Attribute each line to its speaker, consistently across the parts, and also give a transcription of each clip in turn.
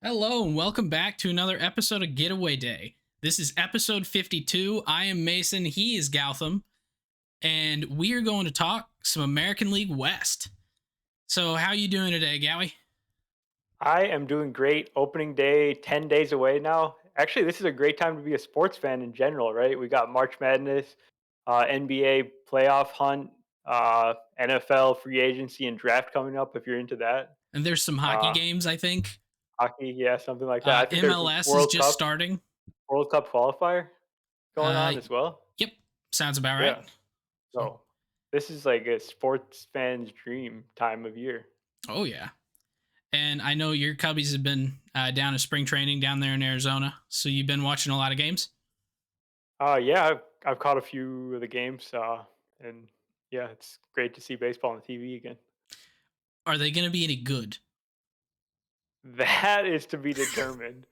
Speaker 1: Hello and welcome back to another episode of Getaway Day. This is episode 52. I am Mason, he is Gautham, and we are going to talk some American League West. So how you doing today, Gowie?
Speaker 2: I am doing great. Opening day, 10 days away now. Actually, this is a great time to be a sports fan in general, right? We got March Madness, NBA playoff hunt, NFL free agency and draft coming up if you're into that.
Speaker 1: And there's some hockey
Speaker 2: Uh,
Speaker 1: games, I think.
Speaker 2: Hockey, yeah, something like that. I think there's a
Speaker 1: MLS is just starting.
Speaker 2: World Cup qualifier going
Speaker 1: Uh,
Speaker 2: on as well.
Speaker 1: yep, sounds about right.
Speaker 2: Yeah.
Speaker 1: So,
Speaker 2: So this is like a sports fan's dream time of year.
Speaker 1: oh yeah. And I know your Cubbies have been down to spring training down there in Arizona, so you've been watching a lot of games?
Speaker 2: Yeah, I've caught a few of the games, and yeah, it's great to see baseball on TV again.
Speaker 1: Are they going to be any good?
Speaker 2: That is to be determined,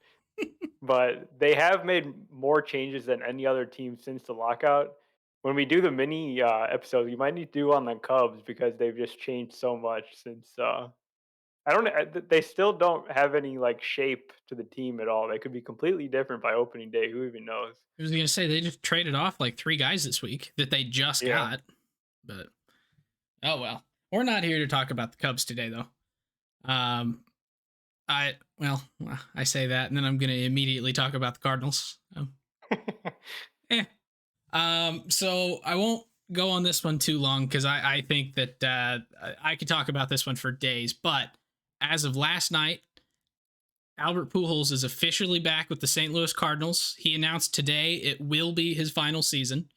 Speaker 2: but they have made more changes than any other team since the lockout. When we do the mini episode, you might need to do on the Cubs because they've just changed so much since. I don't. They still don't have any like shape to the team at all. They could be completely different by opening day. Who even knows?
Speaker 1: I was going to say they just traded off like three guys this week that they just
Speaker 2: Yeah.
Speaker 1: got, but oh well. We're not here to talk about the Cubs today, though. I say that, and then I'm going to immediately talk about the Cardinals. Eh. So I won't go on this one too long because I think that I could talk about this one for days. But as of last night, Albert Pujols is officially back with the St. Louis Cardinals. He announced today it will be his final season.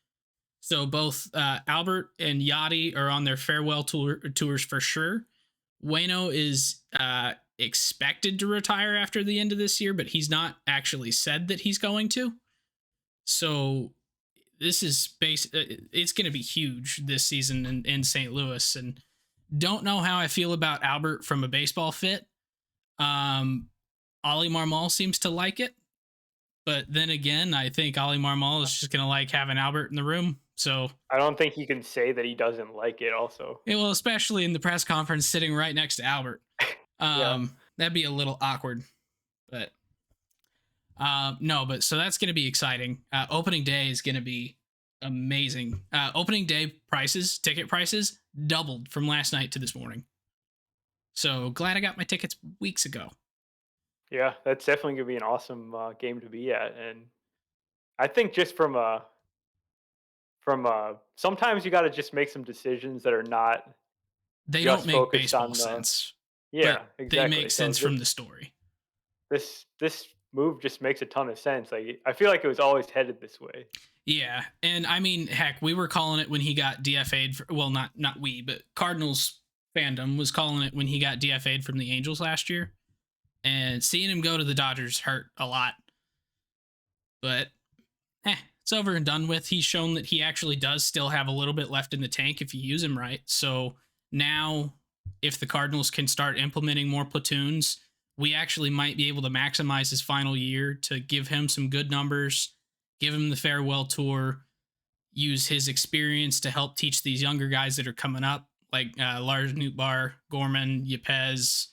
Speaker 1: So both Albert and Yachty are on their farewell tours for sure. Waino is expected to retire after the end of this year, but he's not actually said that he's going to. So this is it's going to be huge this season in St. Louis, and don't know how I feel about Albert from a baseball fit. Ollie Marmol seems to like it, but then again, I think Ollie Marmol is just going to like having Albert in the room. So
Speaker 2: I don't think he can say that he doesn't like it. Also,
Speaker 1: well, especially in the press conference, sitting right next to Albert.
Speaker 2: yeah.
Speaker 1: That'd be a little awkward, but no, but so that's going to be exciting. Opening day is going to be amazing. Opening day ticket prices doubled from last night to this morning. So glad I got my tickets weeks ago.
Speaker 2: Yeah, that's definitely gonna be an awesome game to be at, and I think just from sometimes you got to just make some decisions that are not
Speaker 1: They don't
Speaker 2: just
Speaker 1: make
Speaker 2: focused
Speaker 1: baseball
Speaker 2: on the.
Speaker 1: sense,
Speaker 2: Yeah,
Speaker 1: but they
Speaker 2: exactly.
Speaker 1: make
Speaker 2: So
Speaker 1: sense from the story.
Speaker 2: this move just makes a ton of sense. Like I feel like it was always headed this way.
Speaker 1: Yeah, and I mean, heck, we were calling it when he got DFA'd. Well, not we, but Cardinals fandom was calling it when he got DFA'd from the Angels last year, and seeing him go to the Dodgers hurt a lot. But it's over and done with. He's shown that he actually does still have a little bit left in the tank if you use him right. So now, if the Cardinals can start implementing more platoons, we actually might be able to maximize his final year to give him some good numbers, give him the farewell tour, use his experience to help teach these younger guys that are coming up, like Lars Nootbaar, Gorman, Yepez,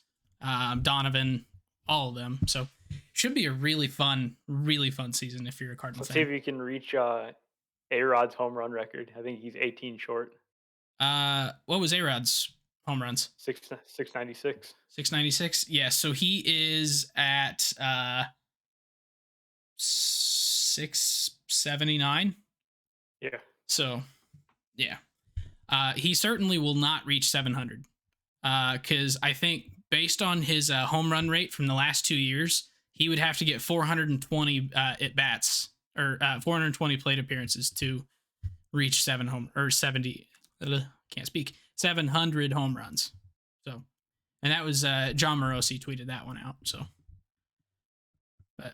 Speaker 1: Donovan, all of them. So should be a really fun season if you're a Cardinals
Speaker 2: Let's see
Speaker 1: fan.
Speaker 2: if you can reach A-Rod's home run record. I think he's 18 short.
Speaker 1: What was A-Rod's home runs?
Speaker 2: 696.
Speaker 1: 696. Yeah, so he is at 679.
Speaker 2: Yeah.
Speaker 1: So, yeah. He certainly will not reach 700. Because I think based on his home run rate from the last 2 years, he would have to get 420 at bats or 420 plate appearances to reach 70. Can't speak. 700 home runs. So, and that was John Morosi tweeted that one out. So, but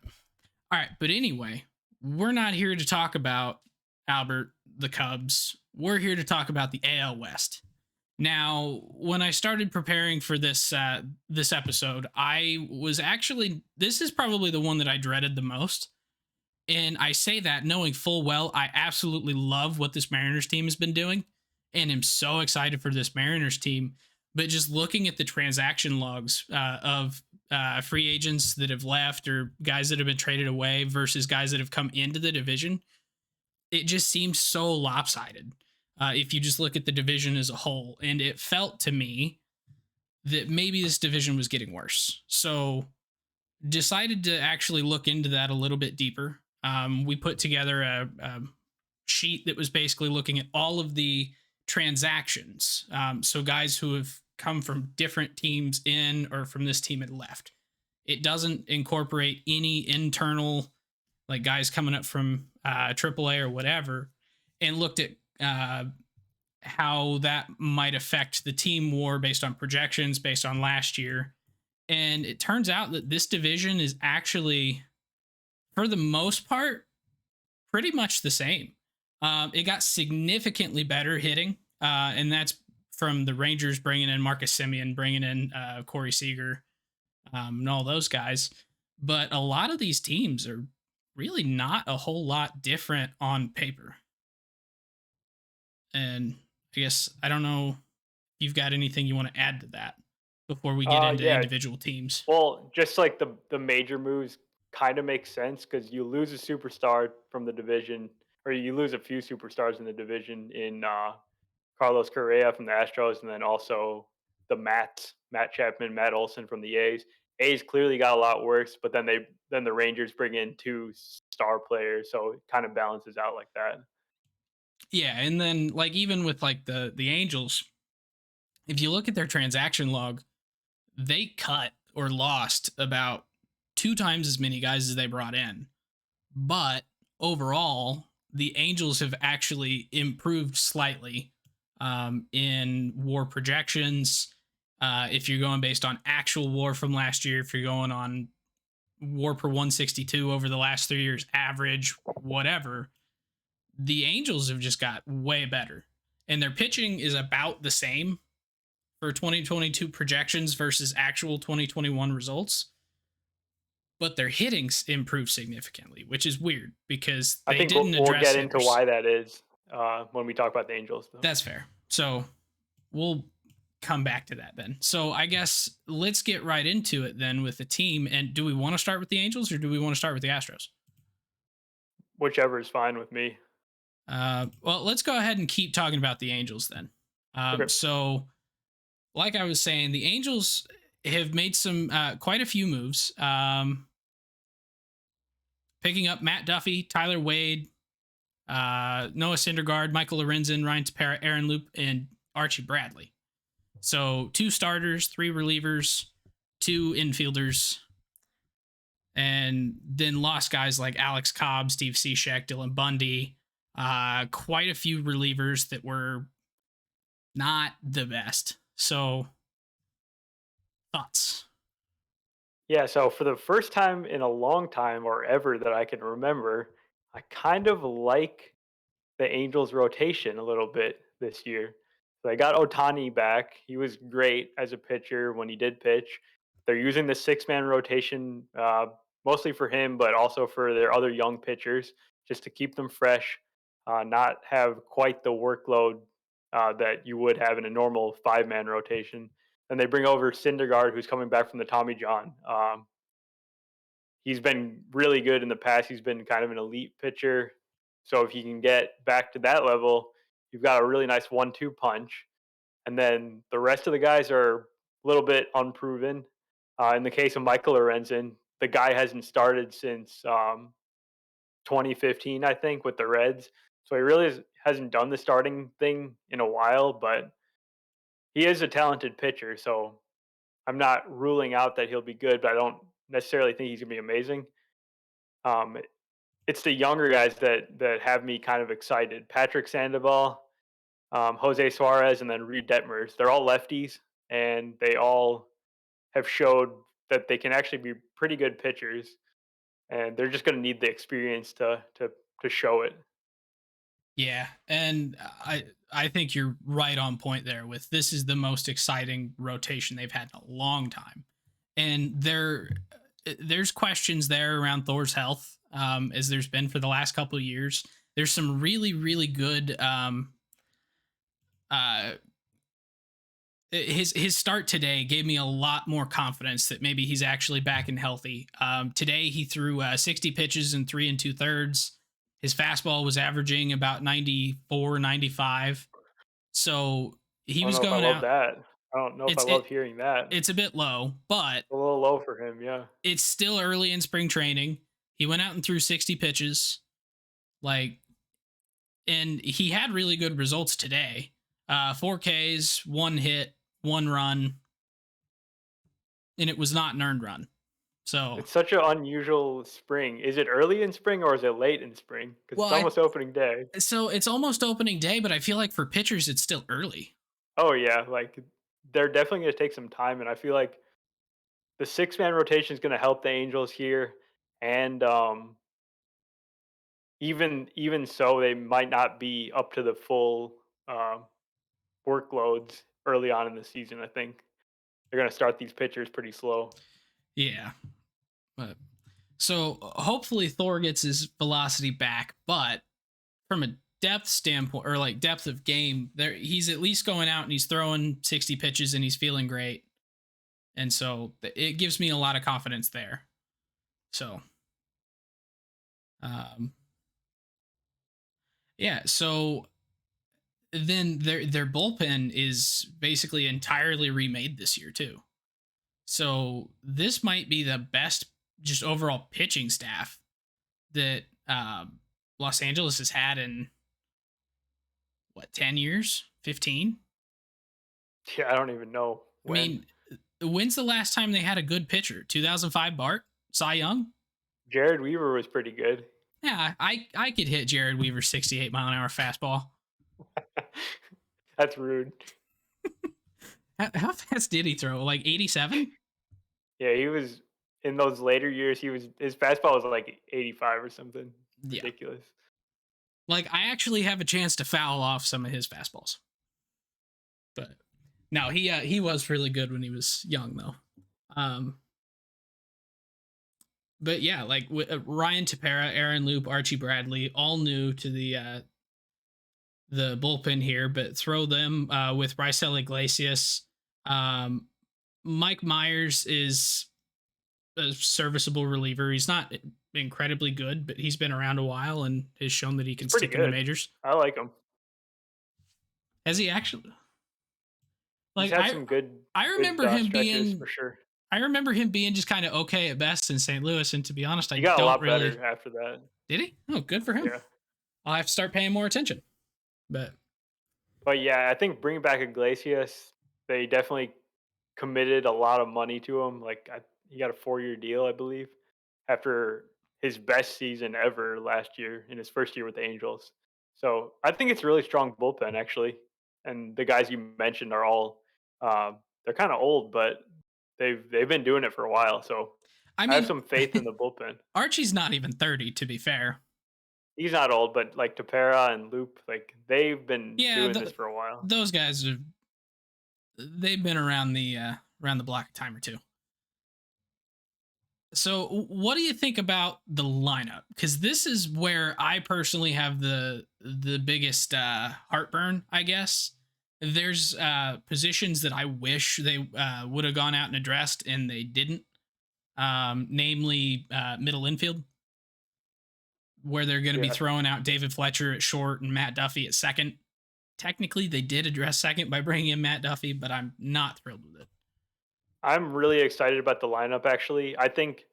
Speaker 1: all right. But anyway, we're not here to talk about Albert, the Cubs. We're here to talk about the AL West. Now, when I started preparing for this episode, I was actually, this is probably the one that I dreaded the most. And I say that knowing full well I absolutely love what this Mariners team has been doing and am so excited for this Mariners team. But just looking at the transaction logs of free agents that have left or guys that have been traded away versus guys that have come into the division, it just seems so lopsided. If you just look at the division as a whole, and it felt to me that maybe this division was getting worse. So decided to actually look into that a little bit deeper. We put together a sheet that was basically looking at all of the transactions. So guys who have come from different teams in or from this team had left. It doesn't incorporate any internal, like guys coming up from AAA or whatever, and looked at how that might affect the team war based on projections, based on last year. And it turns out that this division is actually, for the most part, pretty much the same. It got significantly better hitting, and that's from the Rangers bringing in Marcus Semien, bringing in Corey Seager, and all those guys. But a lot of these teams are really not a whole lot different on paper. And I guess, I don't know if you've got anything you want to add to that before we get into
Speaker 2: Yeah.
Speaker 1: individual teams.
Speaker 2: Well, just like the major moves kind of make sense because you lose a superstar from the division, or you lose a few superstars in the division in Carlos Correa from the Astros, and then also the Matt Chapman, Matt Olson from the A's. A's clearly got a lot worse, but then the Rangers bring in two star players, so it kind of balances out like that.
Speaker 1: Yeah, and then like even with like the Angels, if you look at their transaction log, they cut or lost about 2 times as many guys as they brought in. But overall, the Angels have actually improved slightly in WAR projections. If you're going based on actual WAR from last year, if you're going on WAR per 162 over the last 3 years average, whatever, the Angels have just got way better. And their pitching is about the same for 2022 projections versus actual 2021 results. But their hitting's improved significantly, which is weird because
Speaker 2: I
Speaker 1: they
Speaker 2: think
Speaker 1: didn't
Speaker 2: we'll
Speaker 1: address
Speaker 2: get
Speaker 1: hitters.
Speaker 2: into why that is when we talk about the Angels, though.
Speaker 1: That's fair. So we'll come back to that then. So I guess let's get right into it then with the team. And do we want to start with the Angels or do we want to start with the Astros?
Speaker 2: Whichever is fine with me.
Speaker 1: Well, let's go ahead and keep talking about the Angels then.
Speaker 2: Okay.
Speaker 1: So, like I was saying, the Angels have made some quite a few moves. Picking up Matt Duffy, Tyler Wade, Noah Syndergaard, Michael Lorenzen, Ryan Tepera, Aaron Loop, and Archie Bradley. So 2 starters, 3 relievers, 2 infielders, and then lost guys like Alex Cobb, Steve Cishek, Dylan Bundy, quite a few relievers that were not the best. So, thoughts?
Speaker 2: Yeah, so for the first time in a long time or ever that I can remember, I kind of like the Angels rotation a little bit this year. So they got Otani back. He was great as a pitcher when he did pitch. They're using the 6-man rotation mostly for him, but also for their other young pitchers, just to keep them fresh, not have quite the workload that you would have in a normal 5-man rotation. And they bring over Syndergaard, who's coming back from the Tommy John. He's been really good in the past. He's been kind of an elite pitcher. So if you can get back to that level, you've got a really nice 1-2 punch. And then the rest of the guys are a little bit unproven. In the case of Michael Lorenzen, the guy hasn't started since 2015, I think, with the Reds. So he really hasn't done the starting thing in a while, but he is a talented pitcher. So I'm not ruling out that he'll be good, but I don't necessarily think he's going to be amazing. Um, it's the younger guys that have me kind of excited. Patrick Sandoval, Jose Suarez, and then Reed Detmers. They're all lefties, and they all have showed that they can actually be pretty good pitchers, and they're just going to need the experience to show it.
Speaker 1: Yeah, and I think you're right on point there with this is the most exciting rotation they've had in a long time. And there's questions there around Thor's health, as there's been for the last couple of years. There's some really, really good his start today gave me a lot more confidence that maybe he's actually back and healthy. Today he threw 60 pitches in 3 2/3. His fastball was averaging about 94, 95. So he
Speaker 2: I don't
Speaker 1: was
Speaker 2: know if I
Speaker 1: going
Speaker 2: love
Speaker 1: out.
Speaker 2: that. I don't know if I
Speaker 1: It's
Speaker 2: love
Speaker 1: it
Speaker 2: hearing that.
Speaker 1: it's a bit low, but
Speaker 2: A little low for him, yeah.
Speaker 1: it's still early in spring training. He went out and threw 60 pitches, like, and he had really good results today. 4 Ks, 1 hit, 1 run, and it was not an earned run. So,
Speaker 2: It's such an unusual spring. Is it early in spring or is it late in spring? Because
Speaker 1: well,
Speaker 2: it's almost opening day.
Speaker 1: it's almost opening day, but I feel like for pitchers, it's still early.
Speaker 2: Oh yeah, like they're definitely gonna take some time, and I feel like the six-man rotation is gonna help the Angels here, and even so, they might not be up to the full um, workloads early on in the season. I think they're gonna start these pitchers pretty slow.
Speaker 1: Yeah. But so hopefully Thor gets his velocity back, but from a depth standpoint or like depth of game, there he's at least going out and he's throwing 60 pitches and he's feeling great. And so it gives me a lot of confidence there. So um yeah, so then their bullpen is basically entirely remade this year too. So this might be the best just overall pitching staff that Los Angeles has had in what 10 years, 15.
Speaker 2: Yeah, I don't even know
Speaker 1: I
Speaker 2: when.
Speaker 1: mean, when's the last time they had a good pitcher? 2005 Bart, Cy Young.
Speaker 2: Jared Weaver was pretty good.
Speaker 1: Yeah, I could hit Jared Weaver's 68-mile-an-hour fastball.
Speaker 2: That's rude.
Speaker 1: How fast did he throw? Like 87?
Speaker 2: Yeah, he was in those later years. He was his fastball was like 85 or something
Speaker 1: Yeah.
Speaker 2: ridiculous.
Speaker 1: Like I actually have a chance to foul off some of his fastballs. But no, he was really good when he was young though. But yeah, like Ryan Tepera, Aaron Loop, Archie Bradley, all new to the bullpen here, but throw them with Raisel Iglesias. Mike Myers is a serviceable reliever. He's not incredibly good, but he's been around a while and has shown that he can
Speaker 2: He's pretty
Speaker 1: stick in the
Speaker 2: good.
Speaker 1: majors.
Speaker 2: I like him.
Speaker 1: Has he actually?
Speaker 2: He's
Speaker 1: Like
Speaker 2: had some good
Speaker 1: I remember him
Speaker 2: stretches
Speaker 1: being
Speaker 2: for sure.
Speaker 1: I remember him being just kind of okay at best in St. Louis, and to be honest,
Speaker 2: He
Speaker 1: I
Speaker 2: got a
Speaker 1: don't
Speaker 2: lot
Speaker 1: really.
Speaker 2: better after that.
Speaker 1: Did he? Oh, good for him.
Speaker 2: Yeah.
Speaker 1: I'll have to start paying more attention. But
Speaker 2: But yeah, I think bringing back Iglesias, they definitely committed a lot of money to him. Like he got a 4-year deal, I believe, after his best season ever last year in his first year with the Angels. So I think it's a really strong bullpen actually, and the guys you mentioned are all they're kind of old, but they've been doing it for a while. So
Speaker 1: I
Speaker 2: I have
Speaker 1: mean,
Speaker 2: some faith in the bullpen.
Speaker 1: Archie's not even 30, to be fair.
Speaker 2: He's not old, but like Tepera and Loop, like they've been
Speaker 1: Yeah,
Speaker 2: doing this for a while.
Speaker 1: those guys have they've been around the block a time or two. So, what do you think about the lineup? Because this is where I personally have the biggest heartburn, I guess. There's positions that I wish they would have gone out and addressed, and they didn't. Namely, middle infield, where they're going to be
Speaker 2: Yeah.
Speaker 1: throwing out David Fletcher at short and Matt Duffy at second. Technically, they did address second by bringing in Matt Duffy, but I'm not thrilled with it.
Speaker 2: I'm really excited about the lineup actually. I think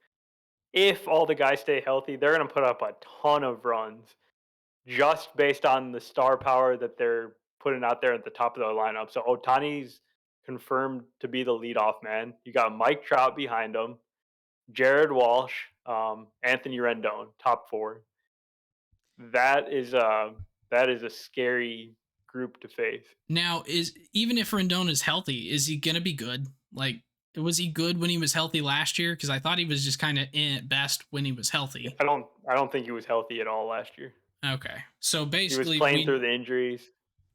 Speaker 2: if all the guys stay healthy, they're going to put up a ton of runs just based on the star power that they're putting out there at the top of the lineup. So Otani's confirmed to be the leadoff man. You got Mike Trout behind him, Jared Walsh, Anthony Rendon, top 4. That is a scary group to face.
Speaker 1: Now, is even if Rendon is healthy, is he gonna be good? Like, was he good when he was healthy last year? Because I thought he was just kind of in at best when he was healthy.
Speaker 2: I don't think he was healthy at all last year.
Speaker 1: Okay, so
Speaker 2: He was
Speaker 1: basically,
Speaker 2: playing through the injuries.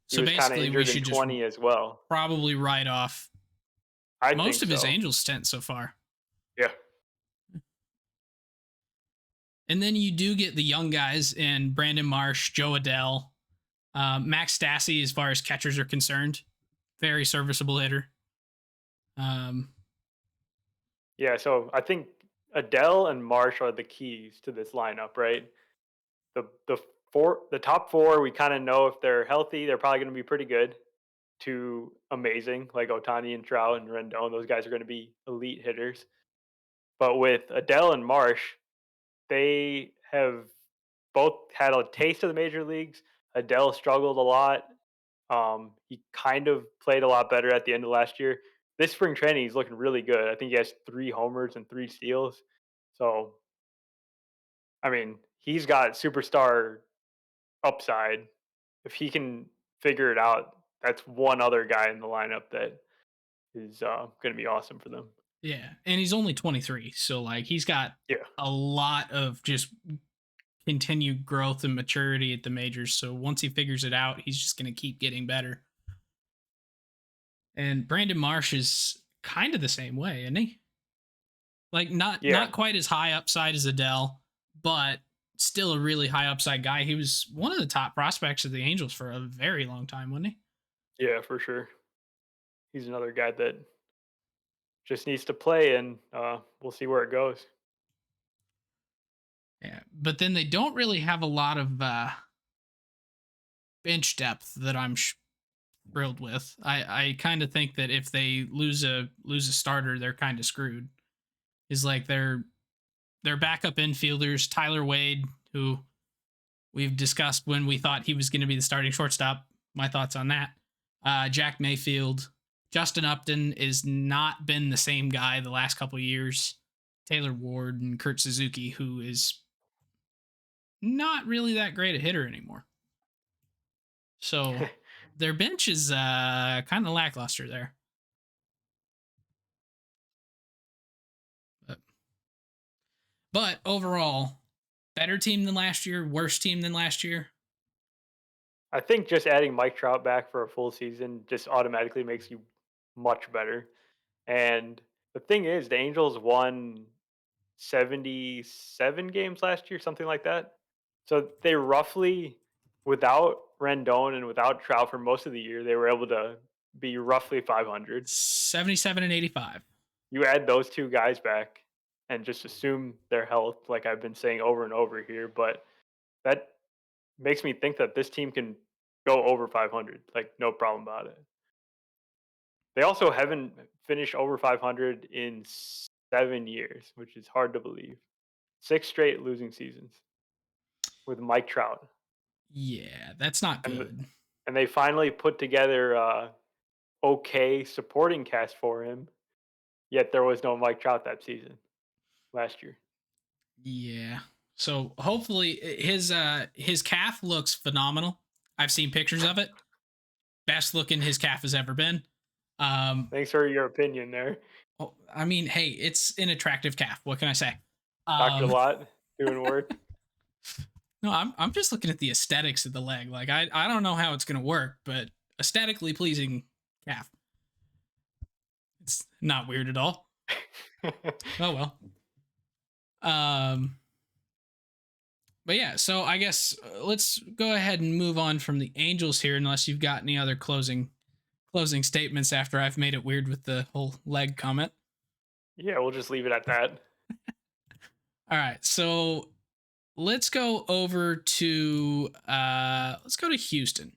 Speaker 2: He was kind of
Speaker 1: we
Speaker 2: injured in
Speaker 1: should just
Speaker 2: 20 as well.
Speaker 1: probably write off
Speaker 2: I
Speaker 1: most
Speaker 2: think
Speaker 1: of his
Speaker 2: so.
Speaker 1: Angels stint so far.
Speaker 2: Yeah.
Speaker 1: And then you do get the young guys in Brandon Marsh, Joe Adell, Max Stassi, as far as catchers are concerned. very serviceable hitter.
Speaker 2: Yeah, so I think Adele and Marsh are the keys to this lineup, right? The top four, we kind of know if they're healthy, they're probably going to be pretty good to amazing, like Otani and Trout and Rendon. Those guys are going to be elite hitters. But with Adele and Marsh, they have both had a taste of the major leagues. Adele struggled a lot. He kind of played a lot better at the end of last year. This spring training, he's looking really good. I think he has 3 homers and 3 steals. So, I mean, he's got superstar upside. If he can figure it out, that's one other guy in the lineup that is going to be awesome for them.
Speaker 1: Yeah, and he's only 23, so like he's got
Speaker 2: Yeah.
Speaker 1: a lot of just continued growth and maturity at the majors. So once he figures it out, he's just going to keep getting better. And Brandon Marsh is kind of the same way, isn't he? Like not quite as high upside as Adele, but still a really high upside guy. He was one of the top prospects of the Angels for a very long time, wasn't he?
Speaker 2: Yeah, for sure. He's another guy that just needs to play, and we'll see where it goes.
Speaker 1: Yeah, but then they don't really have a lot of bench depth that I'm thrilled with. I kind of think that if they lose a starter, they're kind of screwed. Is like their backup infielders, Tyler Wade, who we've discussed when we thought he was going to be the starting shortstop. My thoughts on that. Jack Mayfield, Justin Upton is not been the same guy the last couple of years. Taylor Ward and Kurt Suzuki, who is not really that great a hitter anymore. So their bench is kind of lackluster there. But overall, better team than last year, worse team than last year.
Speaker 2: I think just adding Mike Trout back for a full season just automatically makes you much better. And the thing is, the Angels won 77 games last year, something like that. So they roughly, without Rendon and without Trout for most of the year, they were able to be roughly 500.
Speaker 1: 77 and 85.
Speaker 2: You add those two guys back and just assume their health, like I've been saying over and over here. But that makes me think that this team can go over 500, like no problem about it. They also haven't finished over 500 in 7 years, which is hard to believe. 6 straight losing seasons with Mike Trout,
Speaker 1: Yeah, that's not
Speaker 2: and
Speaker 1: good.
Speaker 2: and they finally put together okay supporting cast for him. Yet there was no Mike Trout that season last year.
Speaker 1: Yeah. So hopefully his calf looks phenomenal. I've seen pictures of it. Best looking his calf has ever been.
Speaker 2: Thanks for your opinion there,
Speaker 1: I mean, hey, it's an attractive calf. What can I say?
Speaker 2: Dr. Lott, doing work.
Speaker 1: No, I'm just looking at the aesthetics of the leg. Like I don't know how it's gonna work, but aesthetically pleasing calf. It's not weird at all. Oh well. But yeah, so I guess let's go ahead and move on from the Angels here, unless you've got any other closing statements after I've made it weird with the whole leg comment.
Speaker 2: Yeah, we'll just leave it at that.
Speaker 1: All right, so let's go over to Houston.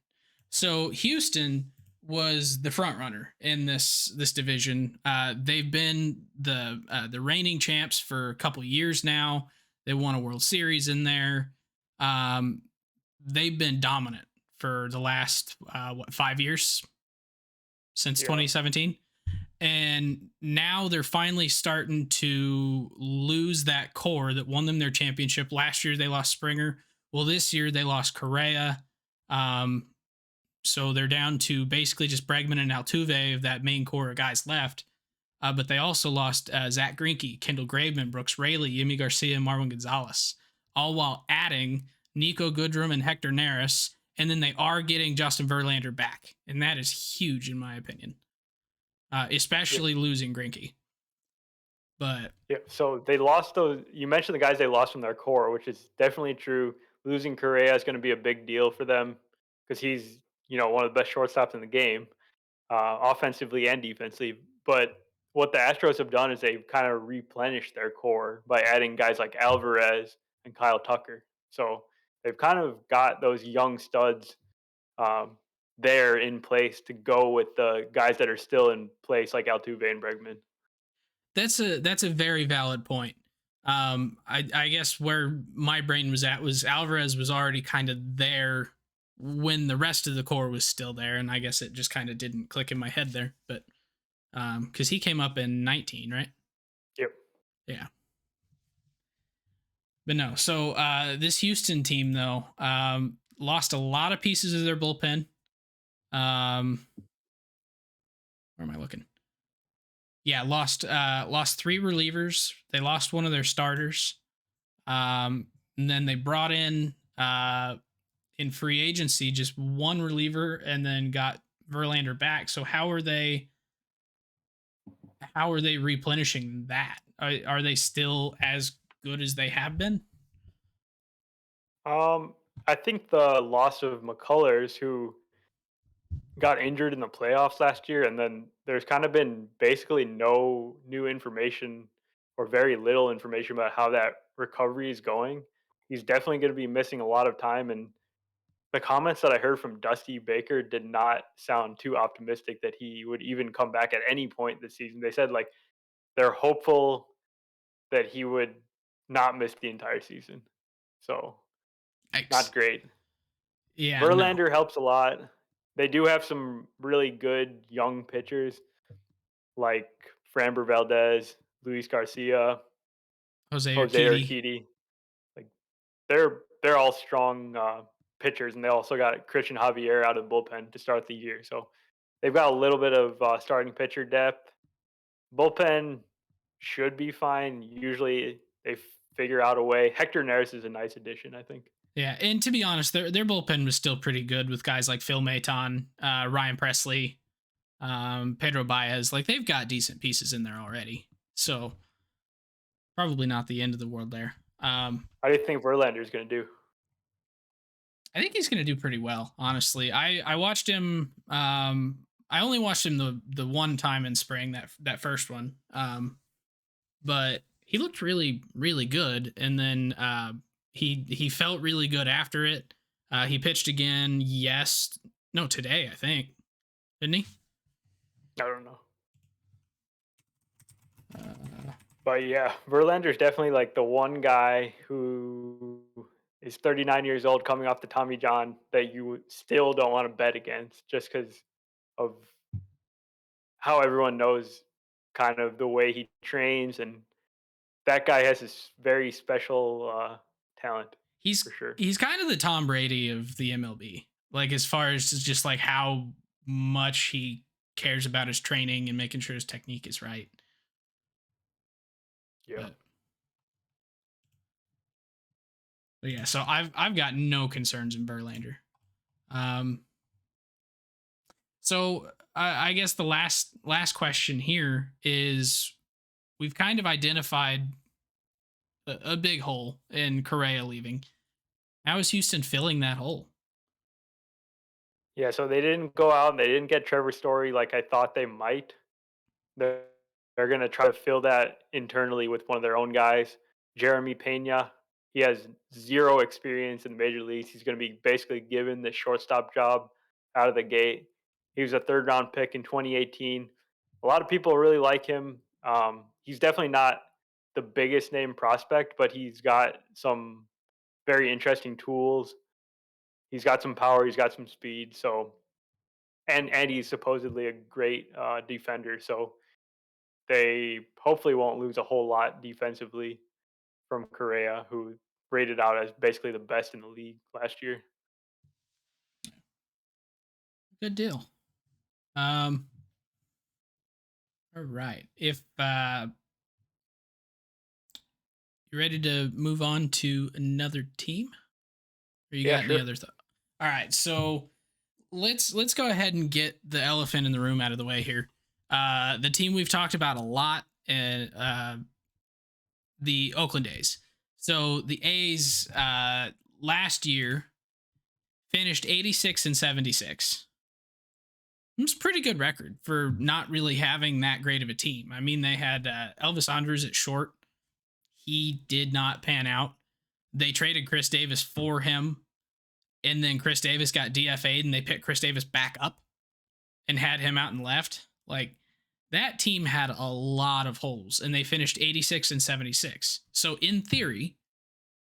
Speaker 1: So Houston was the front runner in this division. They've been the reigning champs for a couple years now. They won a World Series in there. They've been dominant for the last 5 years since 2017. And now they're finally starting to lose that core that won them their championship. Last year they lost Springer. Well, this year they lost Correa. So they're down to basically just Bregman and Altuve of that main core of guys left. But they also lost Zach Greinke, Kendall Graveman, Brooks Raley, Yimi Garcia, and Marwin Gonzalez, all while adding Nico Goodrum and Hector Neris. And then they are getting Justin Verlander back. And that is huge in my opinion. Especially losing Greinke. But
Speaker 2: yeah, so they lost those. You mentioned the guys they lost from their core, which is definitely true. Losing Correa is going to be a big deal for them because he's one of the best shortstops in the game. offensively and defensively. But what the Astros have done is they've kind of replenished their core by adding guys like Alvarez and Kyle Tucker. So they've kind of got those young studs um, there in place to go with the guys that are still in place, like Altuve and Bregman.
Speaker 1: That's a very valid point. I guess where my brain was at was Alvarez was already kind of there when the rest of the core was still there, and I guess it just kind of didn't click in my head there. But because he came up in 19, right?
Speaker 2: Yep.
Speaker 1: Yeah. But no, so this Houston team though lost a lot of pieces of their bullpen. Where am I looking? Yeah, lost three relievers. They lost one of their starters. And then they brought in free agency just one reliever and then got Verlander back. So how are they replenishing that? Are they still as good as they have been?
Speaker 2: I think the loss of McCullers, who got injured in the playoffs last year, and then there's kind of been basically no new information or very little information about how that recovery is going. He's definitely going to be missing a lot of time, and the comments that I heard from Dusty Baker did not sound too optimistic that he would even come back at any point this season. They said like they're hopeful that he would not miss the entire season. So, not great.
Speaker 1: Yeah, no.
Speaker 2: Verlander helps a lot. They do have some really good young pitchers like Framber Valdez, Luis Garcia,
Speaker 1: Jose
Speaker 2: Jose
Speaker 1: Urquidy.
Speaker 2: Urquidy. Like they're all strong pitchers, and they also got Christian Javier out of the bullpen to start the year. So they've got a little bit of starting pitcher depth. Bullpen should be fine. Usually they figure out a way. Hector Neris is a nice addition, I think.
Speaker 1: Yeah, and to be honest, their bullpen was still pretty good with guys like Phil Maton, Ryan Presley, Pedro Baez. Like they've got decent pieces in there already. So probably not the end of the world there.
Speaker 2: How do you think Verlander is going to do?
Speaker 1: I think he's going to do pretty well, honestly. I watched him. I only watched him the one time in spring, that first one. But he looked really good, and then he felt really good after it. He pitched again. Today I think, didn't he?
Speaker 2: I don't know. But yeah, Verlander's definitely like the one guy who is 39 years old coming off the Tommy John that you still don't want to bet against just because of how everyone knows kind of the way he trains. And that guy has this very special talent
Speaker 1: He's
Speaker 2: for sure.
Speaker 1: he's kind of the Tom Brady of the MLB. Like as far as just like how much he cares about his training and making sure his technique is right.
Speaker 2: Yeah.
Speaker 1: But yeah, so I've got no concerns in Verlander. So I guess the last question here is we've kind of identified a big hole in Correa leaving. How is Houston filling that hole?
Speaker 2: Yeah, so they didn't go out and they didn't get Trevor Story like I thought they might. They're, they're going to try to fill that internally with one of their own guys, Jeremy Pena. He has zero experience in the major leagues. He's going to be basically given the shortstop job out of the gate. He was a third round pick in 2018. A lot of people really like him. He's definitely not the biggest name prospect, but he's got some very interesting tools. He's got some power. He's got some speed. So, and he's supposedly a great defender. So they hopefully won't lose a whole lot defensively from Correa, who rated out as basically the best in the league last year.
Speaker 1: Good deal. All right. If you ready to move on to another team, or you got any other thought? All right. So let's go ahead and get the elephant in the room out of the way here. The team we've talked about a lot, and the Oakland A's. So the A's last year finished 86 and 76. It's a pretty good record for not really having that great of a team. I mean, they had Elvis Andrus at short. He did not pan out. They traded Chris Davis for him, and then Chris Davis got DFA'd, and they picked Chris Davis back up and had him out and left. Like, that team had a lot of holes, and they finished 86 and 76. So in theory,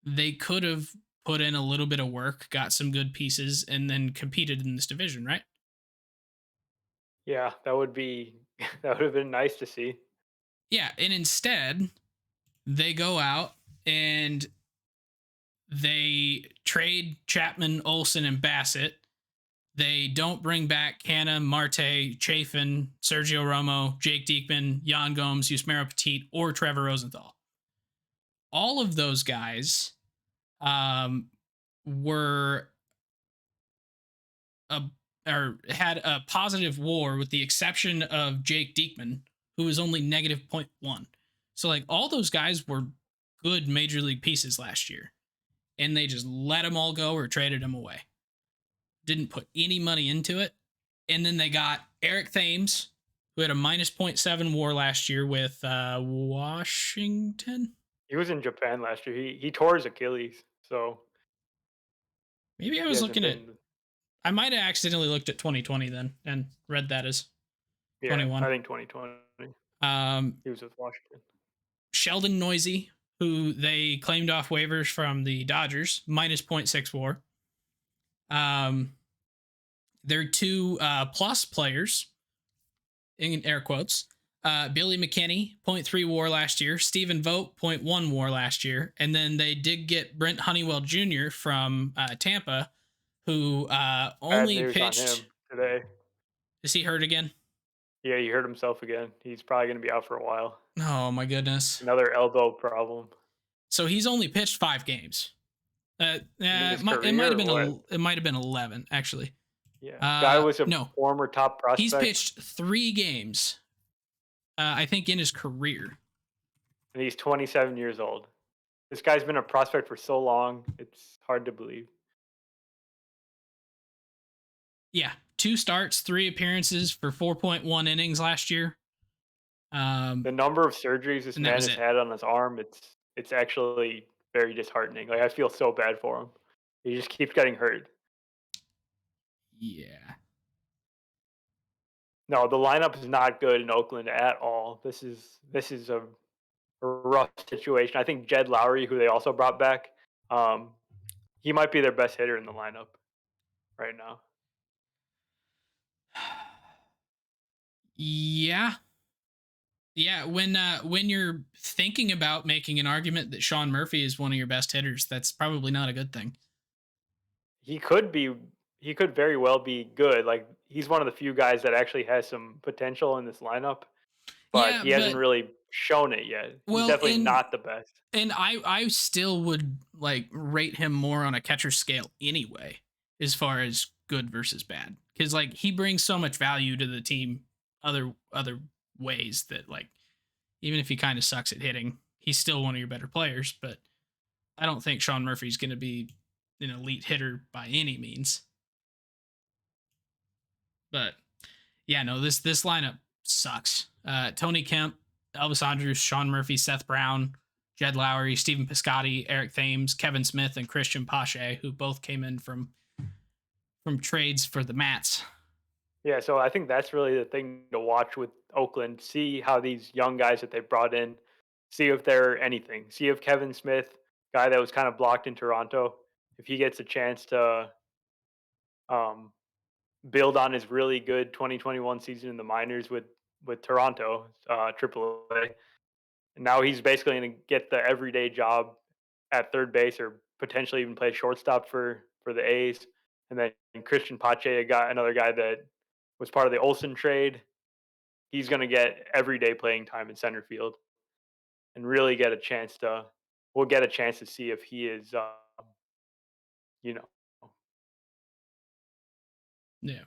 Speaker 1: they could have put in a little bit of work, got some good pieces, and then competed in this division, right?
Speaker 2: Yeah, that would be that would have been nice to see.
Speaker 1: Yeah, and instead, they go out and they trade Chapman, Olsen, and Bassett. They don't bring back Canna, Marte, Chafin, Sergio Romo, Jake Diekman, Jan Gomes, Yusmeiro Petit, or Trevor Rosenthal. All of those guys were or had a positive WAR, with the exception of Jake Diekman, who was only negative 0.1. So like, all those guys were good major league pieces last year, and they just let them all go or traded them away. Didn't put any money into it. And then they got Eric Thames, who had a minus 0.7 WAR last year with Washington.
Speaker 2: He was in Japan last year. He tore his Achilles, so
Speaker 1: Maybe I
Speaker 2: he
Speaker 1: was
Speaker 2: hasn't
Speaker 1: looking at,
Speaker 2: been.
Speaker 1: I might have accidentally looked at 2020 then and read that as
Speaker 2: Yeah,
Speaker 1: 21.
Speaker 2: I think 2020. He was with Washington.
Speaker 1: Sheldon Noisy, who they claimed off waivers from the Dodgers, minus 0.6 WAR. Their two plus players, in air quotes, Billy McKinney, 0.3 WAR last year, Stephen Vogt, 0.1 WAR last year, and then they did get Brent Honeywell Jr. from Tampa, who only
Speaker 2: Bad news
Speaker 1: pitched.
Speaker 2: on him today.
Speaker 1: Is he hurt again?
Speaker 2: Yeah, he hurt himself again. He's probably going to be out for a while.
Speaker 1: Oh my goodness!
Speaker 2: Another elbow problem.
Speaker 1: So he's only pitched 5 games. It might have been it might have been 11 actually.
Speaker 2: Yeah, guy was a
Speaker 1: no,
Speaker 2: former top prospect.
Speaker 1: He's pitched 3 games, I think, in his career.
Speaker 2: And he's 27 years old. This guy's been a prospect for so long, it's hard to believe.
Speaker 1: Yeah, 2 starts, 3 appearances for 4.1 innings last year.
Speaker 2: The number of surgeries this man has had on his arm, it's actually very disheartening. Like, I feel so bad for him. He just keeps getting hurt.
Speaker 1: Yeah.
Speaker 2: No, the lineup is not good in Oakland at all. This is a rough situation. I think Jed Lowry, who they also brought back, he might be their best hitter in the lineup right now.
Speaker 1: Yeah. Yeah, when you're thinking about making an argument that Sean Murphy is one of your best hitters, that's probably not a good thing.
Speaker 2: He could very well be good. Like, he's one of the few guys that actually has some potential in this lineup, but he hasn't really shown it yet. He's definitely not the best.
Speaker 1: And I still would like rate him more on a catcher scale anyway, as far as good versus bad, because like, he brings so much value to the team other ways that, like, even if he kind of sucks at hitting, he's still one of your better players. But I don't think Sean Murphy's going to be an elite hitter by any means. But yeah, no, this lineup sucks. Tony Kemp, Elvis Andrus, Sean Murphy, Seth Brown, Jed Lowry, Stephen Piscotty, Eric Thames, Kevin Smith, and Christian Pache, who both came in from trades for the Mats.
Speaker 2: Yeah, so I think that's really the thing to watch with Oakland. See how these young guys that they brought in, see if they're anything. See if Kevin Smith, guy that was kind of blocked in Toronto, if he gets a chance to build on his really good 2021 season in the minors with Toronto, AAA. And now he's basically going to get the everyday job at third base, or potentially even play shortstop for the A's. And then Christian Pache, another guy that was part of the Olsen trade. He's going to get everyday playing time in center field and really get a chance to. We'll get a chance to see if he is, you know.
Speaker 1: Yeah.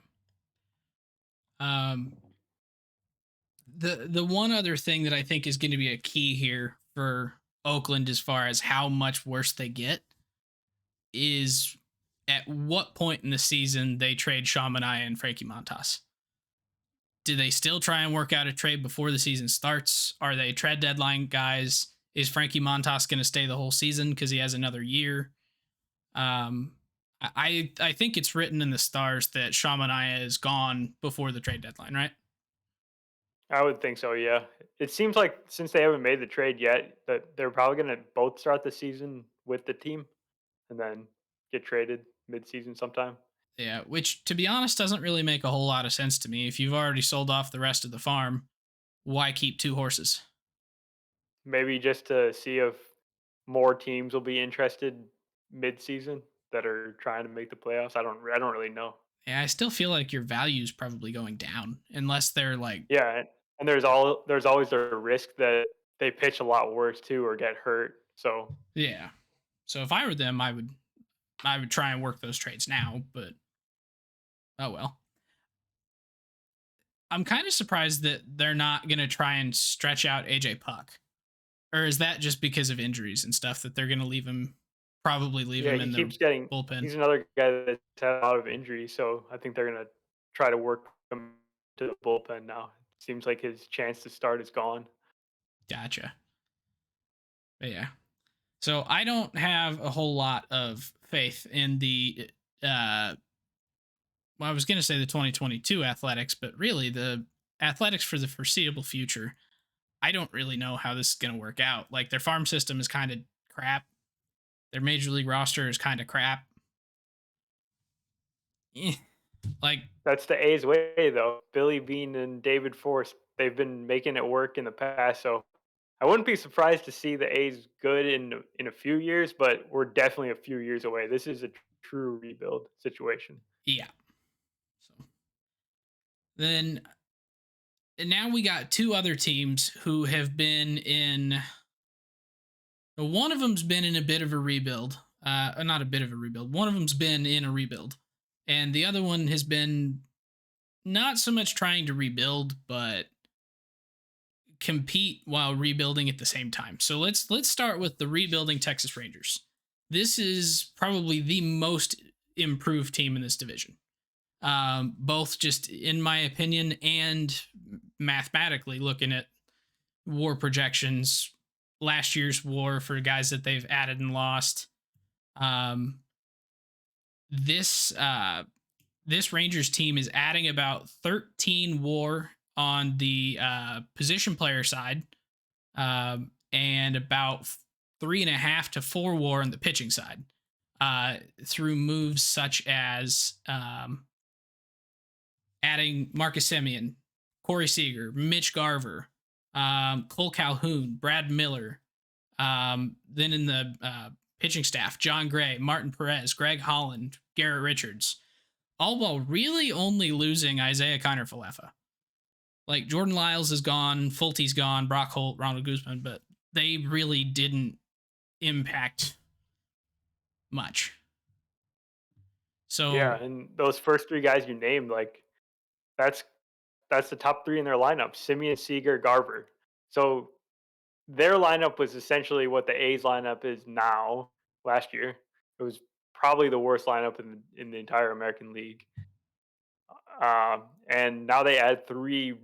Speaker 1: The one other thing that I think is going to be a key here for Oakland, as far as how much worse they get, is at what point in the season they trade Sean Manaea and Frankie Montas. Do they still try and work out a trade before the season starts? Are they trade deadline guys? Is Frankie Montas going to stay the whole season because he has another year? I think it's written in the stars that Shamanaya is gone before the trade deadline, right?
Speaker 2: I would think so, yeah. It seems like since they haven't made the trade yet, that they're probably going to both start the season with the team and then get traded mid-season sometime.
Speaker 1: Yeah, which to be honest doesn't really make a whole lot of sense to me. If you've already sold off the rest of the farm, why keep two horses?
Speaker 2: Maybe just to see if more teams will be interested mid-season that are trying to make the playoffs. I don't really know.
Speaker 1: Yeah, I still feel like your value is probably going down unless they're like,
Speaker 2: Yeah, and there's always the risk that they pitch a lot worse too or get hurt. So
Speaker 1: yeah. So if I were them, I would try and work those trades now, but oh well. I'm kind of surprised that they're not going to try and stretch out AJ Puck. Or is that just because of injuries and stuff that they're going to probably leave
Speaker 2: yeah,
Speaker 1: him
Speaker 2: he
Speaker 1: in the
Speaker 2: keeps getting.
Speaker 1: bullpen?
Speaker 2: He's another guy that's had a lot of injuries. So I think they're gonna try to work him to the bullpen now. Seems like his chance to start is gone.
Speaker 1: Gotcha. But yeah. So I don't have a whole lot of faith in the well, I was going to say the 2022 Athletics, but really the Athletics for the foreseeable future. I don't really know how this is going to work out. Like their farm system is kind of crap. Their major league roster is kind of crap. Eh, like
Speaker 2: That's the A's way, though. Billy Bean and David Force, they've been making it work in the past. So I wouldn't be surprised to see the A's good in a few years, but we're definitely a few years away. This is a true rebuild situation.
Speaker 1: yeah. So then and now we got two other teams who have been in. One of them's been in a bit of a rebuild. Not a bit of a rebuild. One of them's been in a rebuild, and the other one has been not so much trying to rebuild, but compete while rebuilding at the same time. So let's start with the rebuilding Texas Rangers. This is probably the most improved team in this division. Both just in my opinion and mathematically looking at war projections, last year's war for guys that they've added and lost. Um, this Rangers team is adding about 13 war on the position player side, and about 3.5 to 4 war on the pitching side, through moves such as adding Marcus Semien, Corey Seager, Mitch Garver, Cole Calhoun, Brad Miller. Then in the pitching staff, John Gray, Martin Perez, Greg Holland, Garrett Richards, all while really only losing Isaiah Kiner-Falefa. Like Jordan Lyles is gone, Fulte's gone, Brock Holt, Ronald Guzman, but they really didn't impact much. So
Speaker 2: Yeah, and those first three guys you named, like that's that's the top three in their lineup: Simeon, Seager, Garver. So their lineup was essentially what the A's lineup is now. Last year, it was probably the worst lineup in the entire American League. And now they add three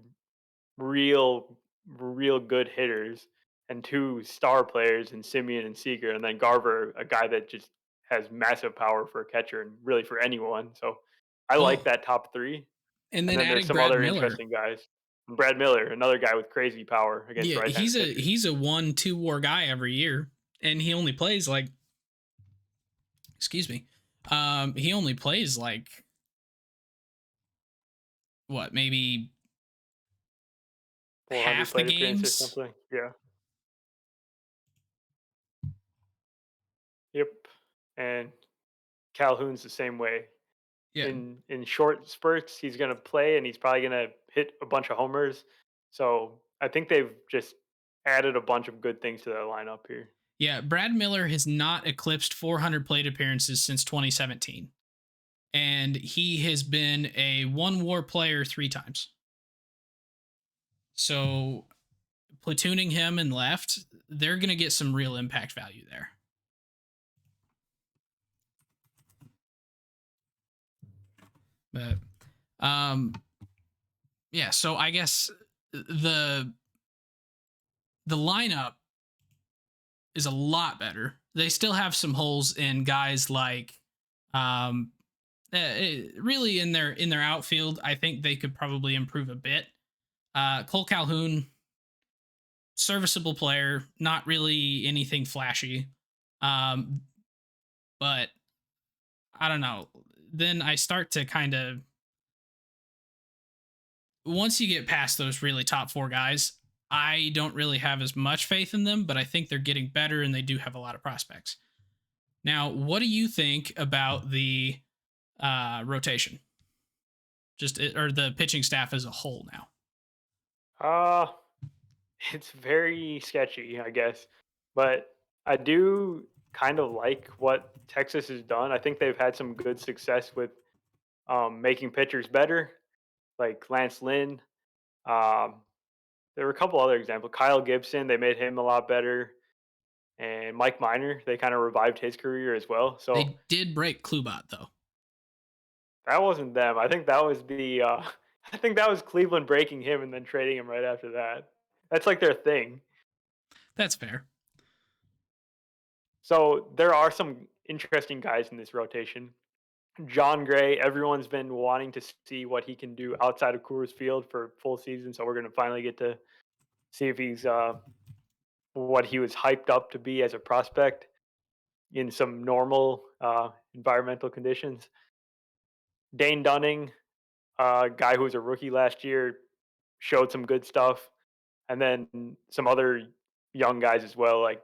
Speaker 2: real good hitters and two star players in Simeon and Seager, and then Garver, a guy that just has massive power for a catcher and really for anyone. So I like
Speaker 1: well,
Speaker 2: that top three.
Speaker 1: and
Speaker 2: And
Speaker 1: then
Speaker 2: then there's
Speaker 1: adding
Speaker 2: some
Speaker 1: Brad
Speaker 2: other
Speaker 1: Miller.
Speaker 2: interesting guys. Brad Miller, another guy with crazy power against
Speaker 1: Yeah, he's
Speaker 2: right-handed
Speaker 1: a
Speaker 2: pitchers.
Speaker 1: he's a 1-2 war guy every year, and he only plays like, excuse me, he only plays like what, maybe
Speaker 2: 400
Speaker 1: half the
Speaker 2: plate appearance or
Speaker 1: games.
Speaker 2: something. Yeah. Yep. And Calhoun's the same way.
Speaker 1: Yeah,
Speaker 2: In short spurts, he's gonna play and he's probably gonna hit a bunch of homers. So I think they've just added a bunch of good things to their lineup here.
Speaker 1: yeah. Brad Miller has not eclipsed 400 plate appearances since 2017, and he has been a 1 WAR player 3 times. So platooning him and left, they're gonna get some real impact value there. But um Yeah, so I guess the the lineup is a lot better. They still have some holes in guys like um really in their outfield. I think they could probably improve a bit. Cole Calhoun, serviceable player, not really anything flashy. Um, but I don't know. Then I start to kind of, once you get past those really top four guys, I don't really have as much faith in them, but I think they're getting better and they do have a lot of prospects. Now, what do you think about the rotation? Or the pitching staff as a whole now?
Speaker 2: Uh, it's very sketchy, I guess. But I do kind of like what Texas has done. I think they've had some good success with making pitchers better, like Lance Lynn. Um, there were a couple other examples. Kyle Gibson, they made him a lot better. And Mike Minor, they kind of revived his career as well. So
Speaker 1: They did break Klubat though.
Speaker 2: that wasn't them. I think that was the I think that was Cleveland breaking him and then trading him right after that. That's like their thing.
Speaker 1: That's fair.
Speaker 2: So there are some interesting guys in this rotation. John Gray, everyone's been wanting to see what he can do outside of Coors Field for full season. So we're going to finally get to see if he's what he was hyped up to be as a prospect in some normal environmental conditions. Dane Dunning, guy who was a rookie last year, showed some good stuff. And then some other young guys as well, like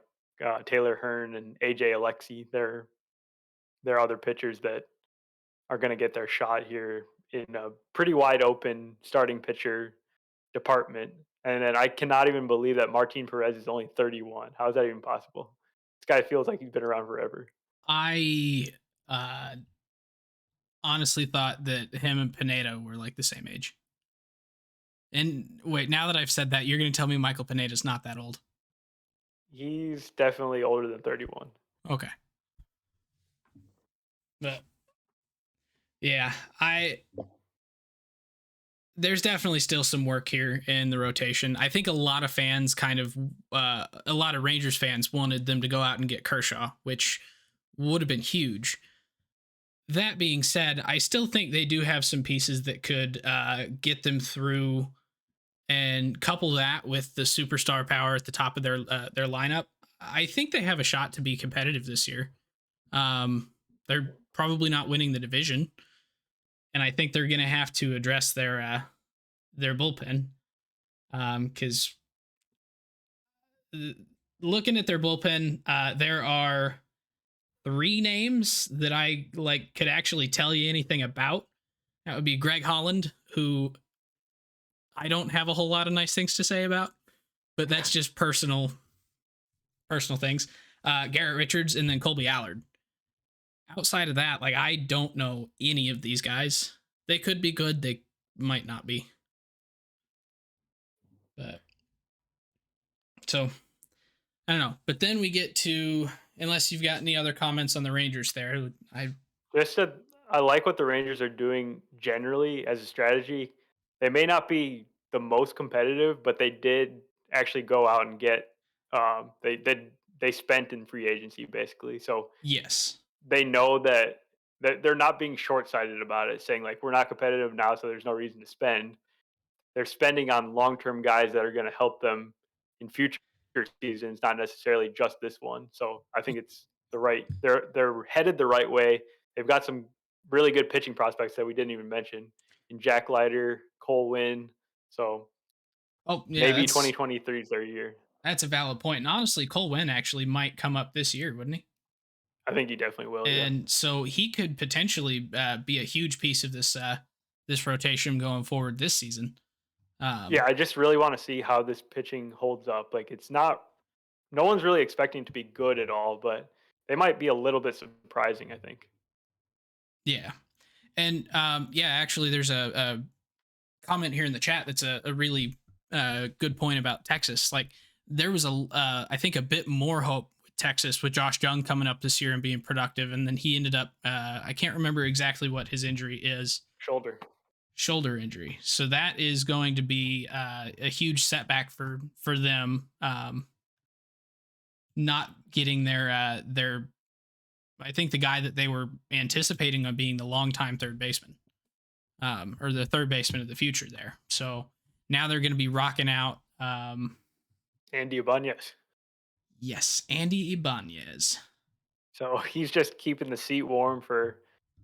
Speaker 2: Taylor Hearn and AJ Alexi. They're other pitchers that are going to get their shot here in a pretty wide open starting pitcher department. And then I cannot even believe that Martin Perez is only 31. How is that even possible? This guy feels like he's been around forever.
Speaker 1: I uh, honestly thought that him and Pineda were like the same age. And wait, now that I've said that, you're going to tell me Michael Pineda's not that old.
Speaker 2: He's definitely older than 31.
Speaker 1: Okay. But yeah, there's definitely still some work here in the rotation. I think a lot of fans a lot of Rangers fans wanted them to go out and get Kershaw, which would have been huge. That being said, I still think they do have some pieces that could get them through, and couple that with the superstar power at the top of their lineup. I think they have a shot to be competitive this year. They're probably not winning the division, and I think they're going to have to address their bullpen, because looking at their bullpen, there are three names that I like could actually tell you anything about. That would be Greg Holland, who I don't have a whole lot of nice things to say about, but that's just personal things. Garrett Richards, and then Colby Allard. Outside of that, like, I don't know any of these guys. They could be good, they might not be. But so I don't know. But then we get to, unless you've got any other comments on the Rangers there,
Speaker 2: I like what the Rangers are doing generally as a strategy. They may not be the most competitive, but they did actually go out and get they spent in free agency basically. So
Speaker 1: yes.
Speaker 2: they know that they're not being short-sighted about it, saying like we're not competitive now, so there's no reason to spend. They're spending on long-term guys that are going to help them in future seasons, not necessarily just this one. So I think it's the right. They're headed the right way. They've got some really good pitching prospects that we didn't even mention in Jack Leiter, Cole Winn. So
Speaker 1: Oh yeah,
Speaker 2: maybe 2023 is their year.
Speaker 1: that's a valid point. And honestly, Cole Winn actually might come up this year, wouldn't he?
Speaker 2: I think he definitely will.
Speaker 1: And so he could potentially be a huge piece of this rotation going forward this season.
Speaker 2: Yeah, I just really want to see how this pitching holds up. Like, it's not, no one's really expecting to be good at all, but they might be a little bit surprising, I think.
Speaker 1: Yeah. And yeah, actually, there's a comment here in the chat that's a really good point about Texas. Like, there was I think a bit more hope with Texas with Josh Jung coming up this year and being productive, and then he ended up I can't remember exactly what his injury is.
Speaker 2: Shoulder.
Speaker 1: shoulder injury. So that is going to be a huge setback for them. Not getting their I think the guy that they were anticipating on being the longtime third baseman, or the third baseman of the future there. So now they're going to be rocking out.
Speaker 2: Andy Ibanez.
Speaker 1: Yes, Andy Ibanez.
Speaker 2: So he's just keeping the seat warm for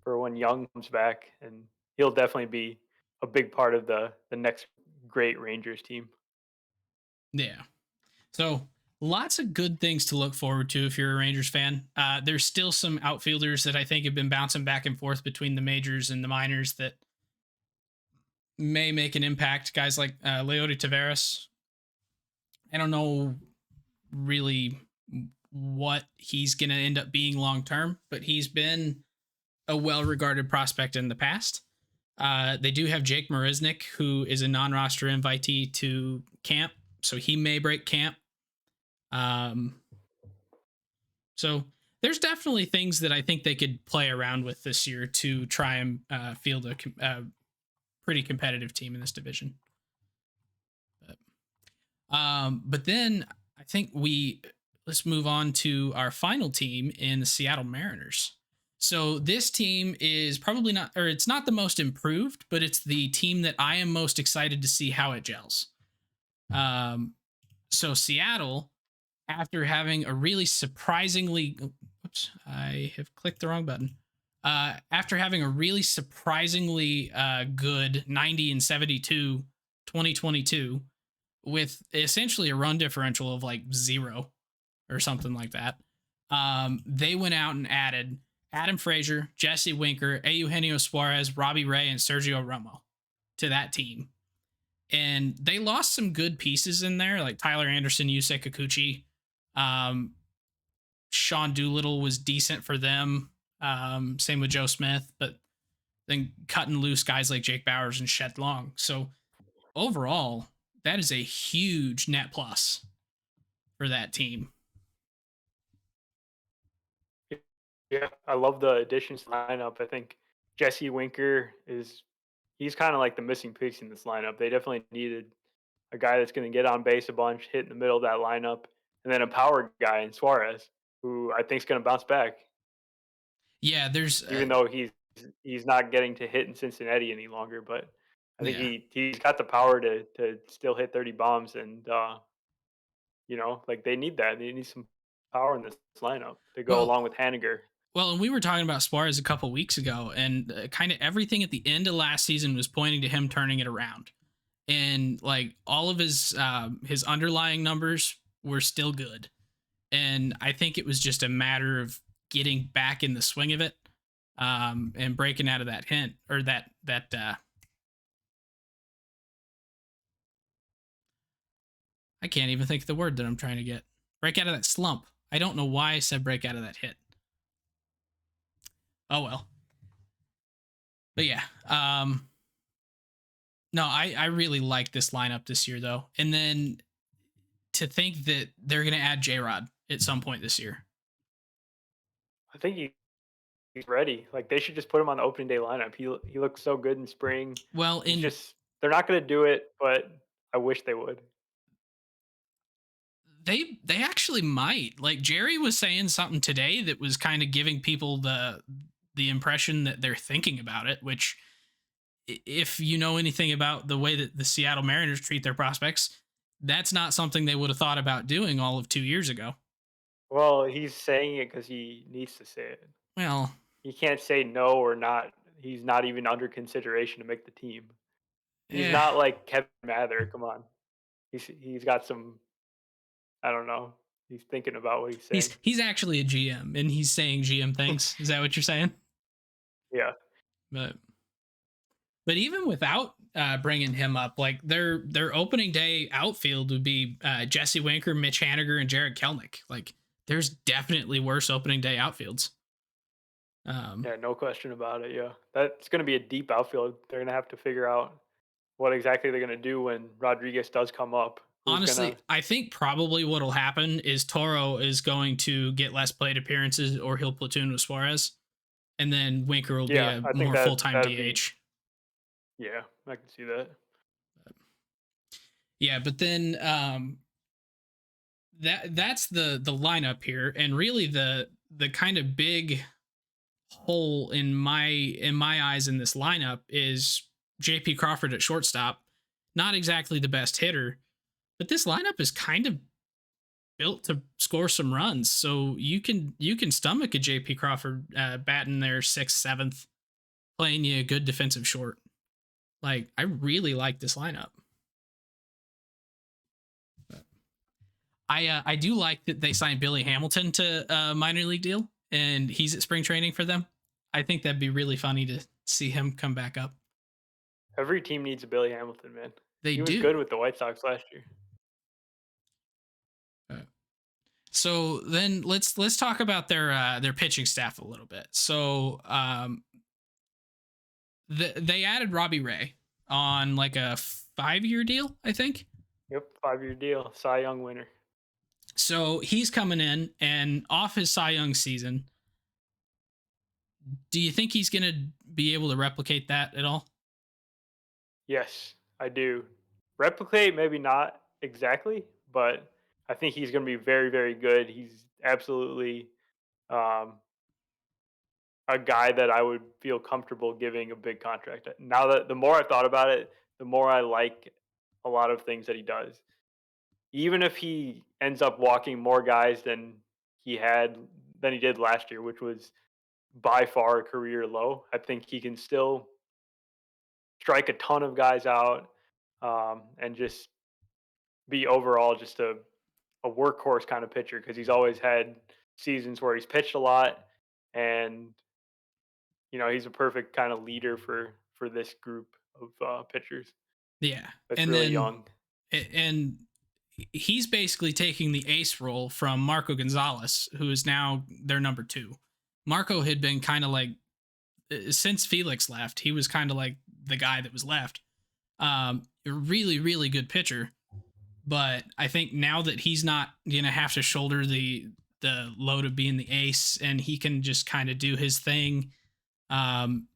Speaker 2: when Young comes back, and he'll definitely be a big part of the next great Rangers team.
Speaker 1: Yeah. So lots of good things to look forward to if you're a Rangers fan. There's still some outfielders that I think have been bouncing back and forth between the majors and the minors that may make an impact. Guys like Leody Taveras. I don't know really what he's going to end up being long term, but he's been a well-regarded prospect in the past. They do have Jake Marisnik, who is a non-roster invitee to camp, so he may break camp. So there's definitely things that I think they could play around with this year to try and field a pretty competitive team in this division. But then I think let's move on to our final team in the Seattle Mariners. So this team is probably not, or it's not the most improved, but it's the team that I am most excited to see how it gels. So Seattle, after having a really surprisingly, oops, I have clicked the wrong button. After having a really surprisingly good 90 and 72 2022 with essentially a run differential of like 0 or something like that, they went out and added Adam Frazier, Jesse Winker, Eugenio Suarez, Robbie Ray, and Sergio Romo to that team. And they lost some good pieces in there, like Tyler Anderson, Yusei Kikuchi. Sean Doolittle was decent for them. Same with Joe Smith, but then cutting loose guys like Jake Bowers and Shed Long. So overall, that is a huge net plus for that team.
Speaker 2: Yeah, I love the additions lineup. I think Jesse Winker he's kind of like the missing piece in this lineup. They definitely needed a guy that's going to get on base a bunch, hit in the middle of that lineup, and then a power guy in Suarez, who I think is going to bounce back.
Speaker 1: Yeah, there's
Speaker 2: even though he's not getting to hit in Cincinnati any longer, but I think he's got the power to still hit 30 bombs, and like they need that. They need some power in this lineup to go along with Haniger.
Speaker 1: Well, and we were talking about Suarez a couple weeks ago, and kind of everything at the end of last season was pointing to him turning it around, and like all of his underlying numbers were still good, and I think it was just a matter of getting back in the swing of it, and breaking out of that hint or that I can't even think of the word that I'm trying to get. Break out of that slump. I don't know why I said break out of that hit. Oh well. But yeah, no, I really like this lineup this year though. And then to think that they're going to add J-Rod at some point this year.
Speaker 2: I think he's ready. Like they should just put him on the opening day lineup. He looks so good in spring.
Speaker 1: Well,
Speaker 2: they're not going to do it, but I wish they would.
Speaker 1: They actually might. Like Jerry was saying something today that was kind of giving people the impression that they're thinking about it, which if you know anything about the way that the Seattle Mariners treat their prospects, that's not something they would have thought about doing all of 2 years ago.
Speaker 2: Well, he's saying it because he needs to say it.
Speaker 1: Well,
Speaker 2: he can't say no or not. He's not even under consideration to make the team. He's not like Kevin Mather. Come on, he's got some. I don't know. He's thinking about what he's saying.
Speaker 1: He's actually a GM, and he's saying GM things. Is that what you're saying?
Speaker 2: Yeah.
Speaker 1: But even without bringing him up, like their opening day outfield would be Jesse Winker, Mitch Haniger, and Jared Kelenic. Like there's definitely worse opening day outfields.
Speaker 2: Yeah, no question about it. Yeah, that's going to be a deep outfield. They're going to have to figure out what exactly they're going to do when Rodriguez does come up.
Speaker 1: Honestly, I think probably what'll happen is Toro is going to get less plate appearances, or he'll platoon with Suarez, and then Winker will be a more full-time DH.
Speaker 2: Yeah, I can see that.
Speaker 1: Yeah, but then that's the lineup here, and really the kind of big hole in my eyes in this lineup is JP Crawford at shortstop. Not exactly the best hitter, but this lineup is kind of built to score some runs. So you can stomach a JP Crawford batting there sixth, seventh, playing you a good defensive short. Like I really like this lineup. I do like that they signed Billy Hamilton to a minor league deal, and he's at spring training for them. I think that'd be really funny to see him come back up.
Speaker 2: Every team needs a Billy Hamilton, man.
Speaker 1: They
Speaker 2: He was
Speaker 1: do.
Speaker 2: good with the White Sox last year.
Speaker 1: Uh, So then let's talk about their pitching staff a little bit. So they added Robbie Ray on like a 5-year deal, I think.
Speaker 2: Yep, 5-year deal, Cy Young winner.
Speaker 1: So he's coming in and off his Cy Young season. Do you think he's going to be able to replicate that at all?
Speaker 2: Yes, I do. Replicate, maybe not exactly, but I think he's going to be very, very good. He's absolutely um, a guy that I would feel comfortable giving a big contract. Now that the more I've thought about it, the more I like a lot of things that he does. Even if he ends up walking more guys he had than he did last year, which was by far a career low, I think he can still strike a ton of guys out and just be overall just a workhorse kind of pitcher because he's always had seasons where he's pitched a lot and he's a perfect kind of leader for this group of pitchers
Speaker 1: Yeah.
Speaker 2: that's
Speaker 1: And
Speaker 2: really
Speaker 1: then
Speaker 2: young.
Speaker 1: and he's basically taking the ace role from Marco Gonzalez, who is now their number 2. Marco had been kind of like since Felix left, he was kind of like the guy that was left. A really, really good pitcher. But I think now that he's not gonna have to shoulder the load of being the ace and he can just kind of do his thing, um,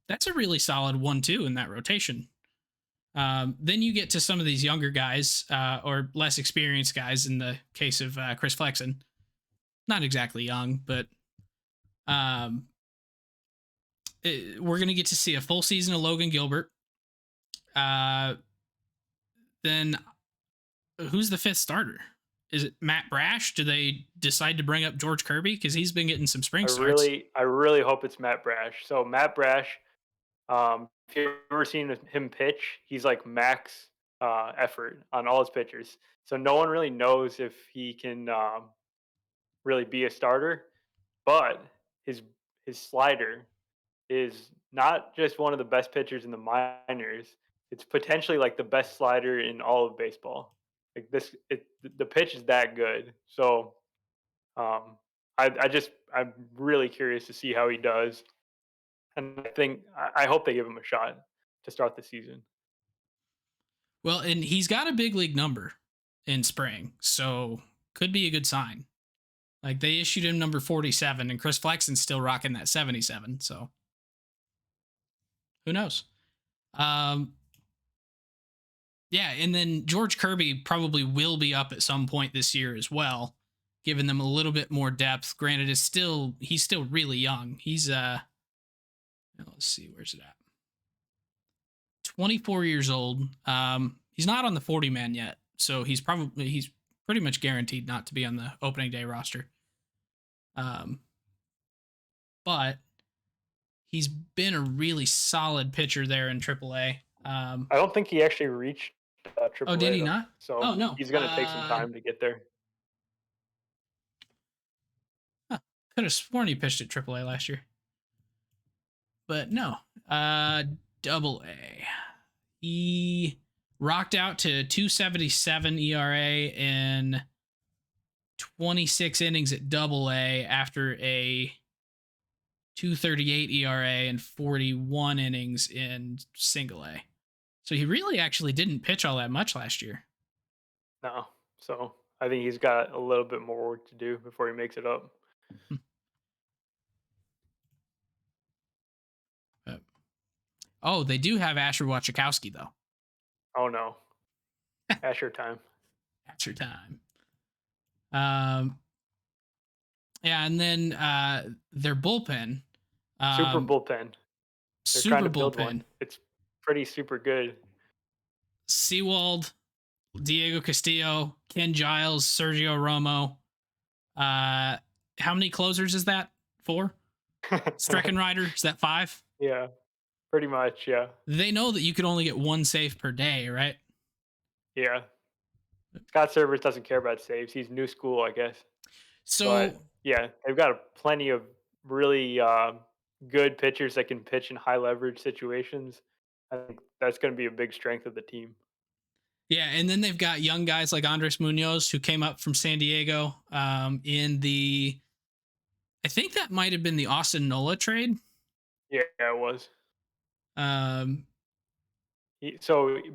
Speaker 1: that's a really solid 1-2 in that rotation. Then you get to some of these younger guys or less experienced guys. In the case of Chris Flexen, not exactly young, but um, we're gonna get to see a full season of Logan Gilbert. Uh, then who's the 5th starter? Is it Matt Brash? Do they decide to bring up George Kirby because he's been getting some spring starts?
Speaker 2: I really hope it's Matt Brash. So Matt Brash, if you've ever seen him pitch, he's like max effort on all his pitchers. So no one really knows if he can really be a starter, but his his slider is not just one of the best pitchers in the minors. It's potentially like the best slider in all of baseball. Like the pitch is that good. So I'm really curious to see how he does, and I hope they give him a shot to start the season.
Speaker 1: Well, and he's got a big league number in spring, so could be a good sign. Like they issued him number 47, and Chris Flexen's still rocking that 77. So who knows? Um, yeah, and then George Kirby probably will be up at some point this year as well, giving them a little bit more depth. Granted, he's still really young. He's let's see, where's it at? 24 years old. He's not on the 40 man yet, so he's pretty much guaranteed not to be on the opening day roster. But he's been a really solid pitcher there in AAA.
Speaker 2: I don't think he actually reached
Speaker 1: Oh, did
Speaker 2: AAA
Speaker 1: he
Speaker 2: though,
Speaker 1: not? Oh
Speaker 2: so
Speaker 1: no.
Speaker 2: he's going to take some time to get there.
Speaker 1: Huh, could have sworn he pitched at AAA last year, but no. Double A. He rocked out to 2.77 ERA in 26 innings at Double A after a 2.38 ERA and 41 innings in Single A. So he really actually didn't pitch all that much last year.
Speaker 2: No, so I think he's got a little bit more work to do before he makes it up.
Speaker 1: Oh, they do have Asher Wachikowski though.
Speaker 2: Oh no, Asher time.
Speaker 1: Asher time. Um, yeah, and then their bullpen,
Speaker 2: Super
Speaker 1: um,
Speaker 2: bullpen. They're trying
Speaker 1: super
Speaker 2: to build one.
Speaker 1: bullpen.
Speaker 2: It's pretty super good.
Speaker 1: Seawald, Diego Castillo, Ken Giles, Sergio Romo. How many closers is that? 4? Streckenrider, is that 5?
Speaker 2: Yeah, pretty much. Yeah,
Speaker 1: They know that you could only get 1 save per day, right?
Speaker 2: yeah. Scott Servers doesn't care about saves. He's new school, I guess.
Speaker 1: So
Speaker 2: But yeah, they've got plenty of really good pitchers that can pitch in high leverage situations. I think that's going to be a big strength of the team.
Speaker 1: yeah, and then they've got young guys like Andres Munoz who came up from San Diego in the. I think that might have been the Austin Nola trade.
Speaker 2: Yeah, it was.
Speaker 1: Um,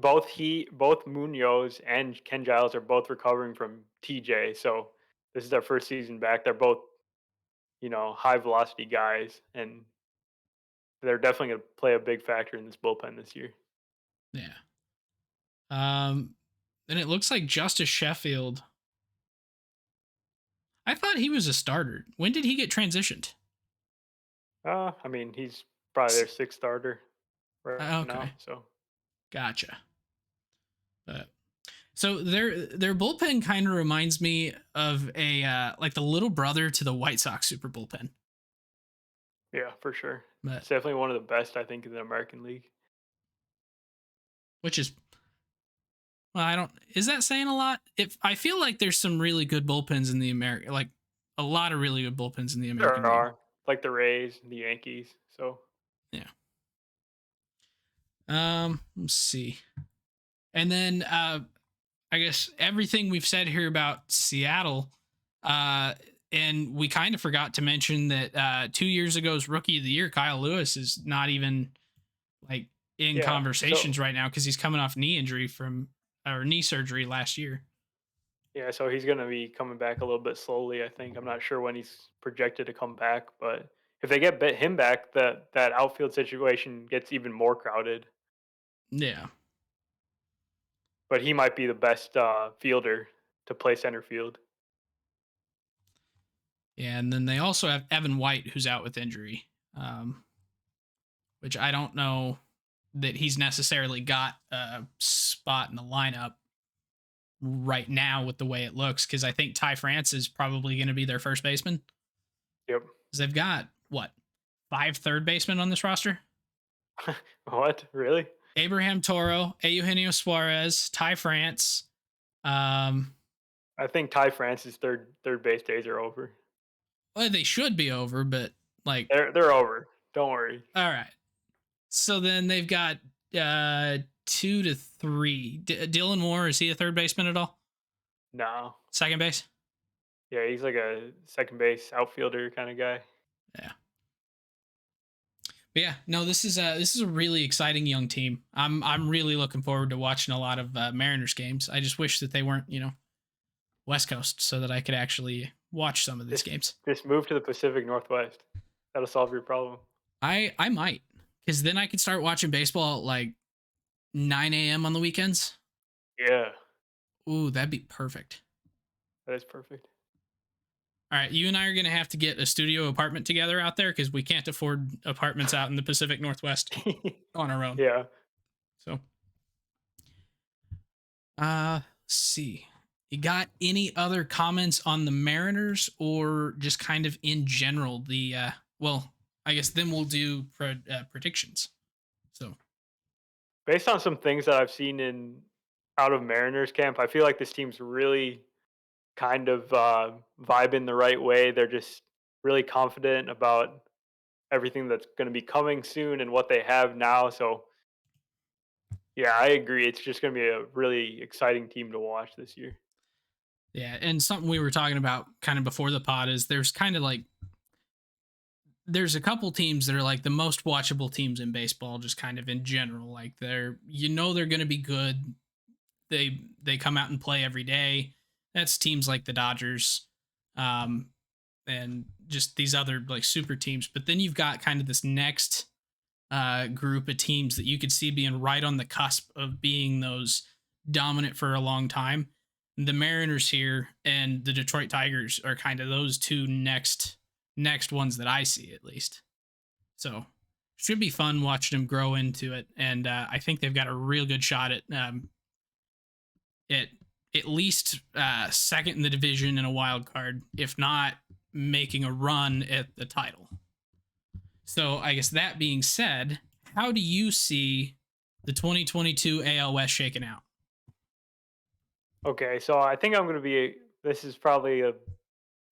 Speaker 2: Both Munoz and Ken Giles are both recovering from TJ. So this is their first season back. They're both, high velocity guys, and they're definitely going to play a big factor in this bullpen this year.
Speaker 1: yeah. And it looks like Justice Sheffield. I thought he was a starter. When did he get transitioned?
Speaker 2: I mean, he's probably their sixth starter right now.
Speaker 1: Okay,
Speaker 2: So
Speaker 1: gotcha. But so their bullpen kind of reminds me of a like the little brother to the White Sox super bullpen.
Speaker 2: yeah, for sure.
Speaker 1: But
Speaker 2: It's definitely one of the best, I think, in the American League.
Speaker 1: which is, well, I don't, is that saying a lot? If I feel like there's some really good bullpens in the American, like a lot of really good bullpens in the American
Speaker 2: There
Speaker 1: League.
Speaker 2: are, like the Rays and the Yankees. So
Speaker 1: Yeah. Let's see. And then I guess everything we've said here about Seattle, and we kind of forgot to mention that 2 years ago's Rookie of the Year, Kyle Lewis, is not even like in
Speaker 2: yeah,
Speaker 1: conversations right now because he's coming off knee injury or knee surgery last year.
Speaker 2: so he's going to be coming back a little bit slowly. I think I'm not sure when he's projected to come back, but if they get him back, that outfield situation gets even more crowded.
Speaker 1: Yeah.
Speaker 2: But he might be the best fielder to play center field.
Speaker 1: Yeah, and then they also have Evan White, who's out with injury, which I don't know that he's necessarily got a spot in the lineup right now with the way it looks, because I think Ty France is probably going to be their first baseman.
Speaker 2: Yep.
Speaker 1: Because they've got, what, 5 third basemen on this roster?
Speaker 2: What? Really?
Speaker 1: Abraham Toro, Eugenio Suarez, Ty France.
Speaker 2: I think Ty France's third base days are over.
Speaker 1: Well, they should be over, but like
Speaker 2: They're over. Don't worry.
Speaker 1: all right. So then they've got 2 to 3. Dylan Moore, is he a third baseman at all?
Speaker 2: No.
Speaker 1: Second base?
Speaker 2: Yeah, he's like a second base outfielder kind of guy.
Speaker 1: Yeah. But yeah, no, this is a really exciting young team. I'm really looking forward to watching a lot of Mariners games. I just wish that they weren't, West Coast, so that I could actually watch some of these games.
Speaker 2: Just move to the Pacific Northwest. That'll solve your problem.
Speaker 1: I might, because then I could start watching baseball at like 9 a.m. on the weekends.
Speaker 2: Yeah,
Speaker 1: Ooh, that'd be perfect.
Speaker 2: that is perfect.
Speaker 1: All right, you and I are going to have to get a studio apartment together out there because we can't afford apartments out in the Pacific Northwest on our own.
Speaker 2: Yeah.
Speaker 1: So, let's see. You got any other comments on the Mariners or just kind of in general? Well, I guess then we'll do predictions. So,
Speaker 2: Based on some things that I've seen out of Mariners camp, I feel like this team's really kind of vibing the right way. They're just really confident about everything that's going to be coming soon and what they have now. So, yeah, I agree. It's just going to be a really exciting team to watch this year.
Speaker 1: yeah, and something we were talking about kind of before the pod is there's kind of like there's a couple teams that are like the most watchable teams in baseball, just kind of in general. Like they're going to be good. They come out and play every day. That's teams like the Dodgers, and just these other like super teams. But then you've got kind of this next group of teams that you could see being right on the cusp of being those dominant for a long time. The Mariners here and the Detroit Tigers are kind of those two next ones that I see, at least. So should be fun watching them grow into it, and I think they've got a real good shot at least second in the division in a wild card, if not making a run at the title. So I guess that being said, how do you see the 2022 AL West shaking out?
Speaker 2: Okay, so I think I'm going to be. This is probably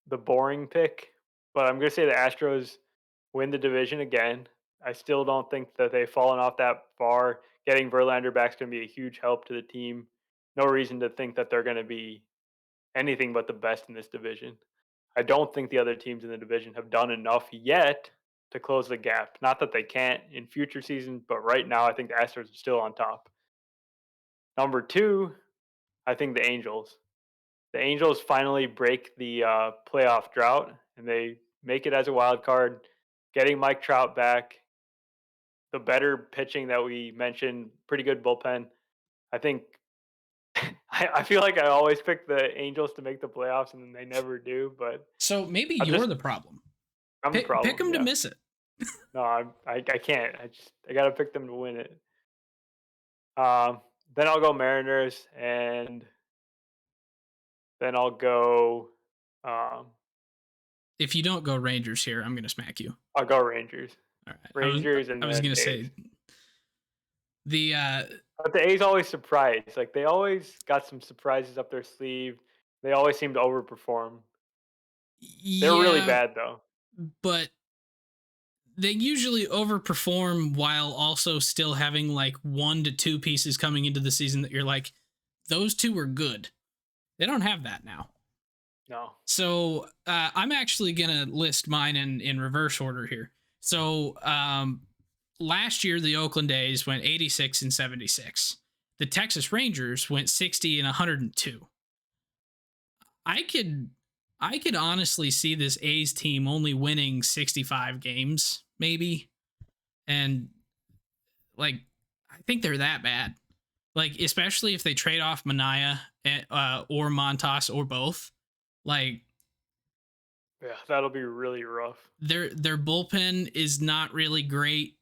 Speaker 2: the boring pick, but I'm going to say the Astros win the division again. I still don't think that they've fallen off that far. Getting Verlander back is going to be a huge help to the team. No reason to think that they're going to be anything but the best in this division. I don't think the other teams in the division have done enough yet to close the gap. Not that they can't in future seasons, but right now I think the Astros are still on top. Number two, I think the Angels. The Angels finally break the playoff drought and they make it as a wild card, getting Mike Trout back, the better pitching that we mentioned, pretty good bullpen. I think I feel like I always pick the Angels to make the playoffs and they never do. But
Speaker 1: So maybe
Speaker 2: I
Speaker 1: you're
Speaker 2: just
Speaker 1: the problem.
Speaker 2: I'm the problem.
Speaker 1: Pick them to miss it.
Speaker 2: No, I can't. I gotta pick them to win it. Um, then I'll go Mariners, and then I'll go. Um,
Speaker 1: If you don't go Rangers here, I'm gonna smack you.
Speaker 2: I'll go Rangers.
Speaker 1: All right.
Speaker 2: Rangers, and
Speaker 1: I was
Speaker 2: then
Speaker 1: gonna
Speaker 2: A's.
Speaker 1: say the
Speaker 2: But the A's always surprise. Like they always got some surprises up their sleeve. They always seem to overperform. They're really bad though.
Speaker 1: but they usually overperform while also still having like 1 to 2 pieces coming into the season that you're like, those two were good. They don't have that now.
Speaker 2: No.
Speaker 1: So I'm actually gonna list mine in reverse order here. So last year the Oakland A's went 86 and 76. The Texas Rangers went 60 and 102. I could honestly see this A's team only winning 65 games, maybe. And like, I think they're that bad. Like, especially if they trade off Manaea or Montas or both. Like,
Speaker 2: Yeah, that'll be really rough.
Speaker 1: Their bullpen is not really great.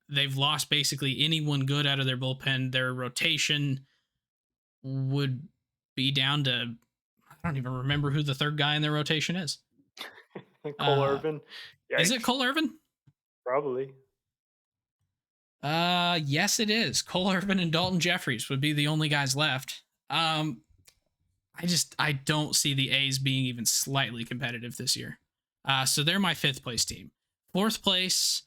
Speaker 1: They've lost basically anyone good out of their bullpen. Their rotation would be down to, I don't even remember who the third guy in their rotation is.
Speaker 2: Cole Irvin.
Speaker 1: Is it Cole Irvin?
Speaker 2: Probably.
Speaker 1: Yes, it is. Cole Irvin and Dalton Jeffries would be the only guys left. I don't see the A's being even slightly competitive this year. So they're my 5th place team. 4th place,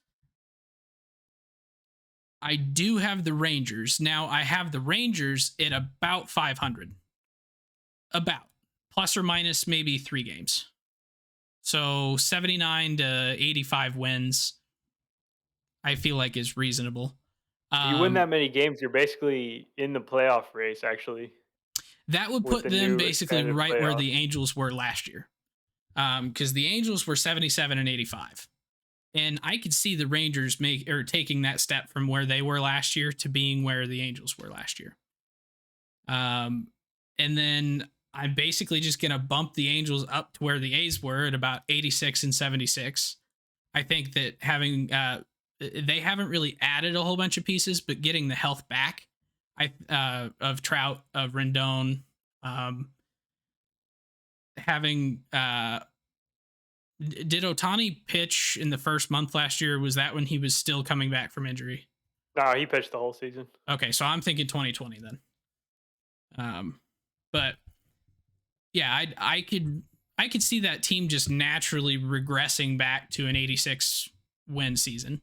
Speaker 1: I do have the Rangers. Now I have the Rangers at about 500. About. Plus or minus maybe 3 games. So 79 to 85 wins, I feel like is reasonable.
Speaker 2: If you win that many games, you're basically in the playoff race, actually.
Speaker 1: That would put them basically right where the Angels were last year. Because the Angels were 77 and 85. And I could see the Rangers taking that step from where they were last year to being where the Angels were last year. And then I'm basically just going to bump the Angels up to where the A's were at about 86 and 76. I think that they haven't really added a whole bunch of pieces, but getting the health back of Trout, of Rendon, having did Ohtani pitch in the first month last year? Was that when he was still coming back from injury?
Speaker 2: No, he pitched the whole season.
Speaker 1: Okay, so I'm thinking 2020 then. But yeah, I could see that team just naturally regressing back to an 86 win season.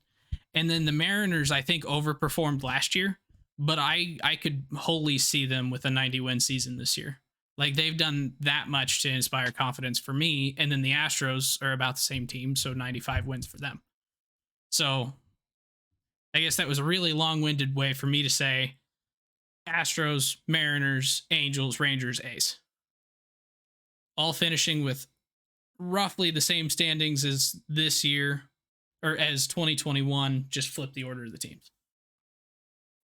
Speaker 1: And then the Mariners, I think, overperformed last year, but I could wholly see them with a 90 win season this year. Like, they've done that much to inspire confidence for me. And then the Astros are about the same team, so 95 wins for them. So I guess that was a really long-winded way for me to say Astros, Mariners, Angels, Rangers, A's. All finishing with roughly the same standings as this year, or as 2021 just flipped the order of the teams.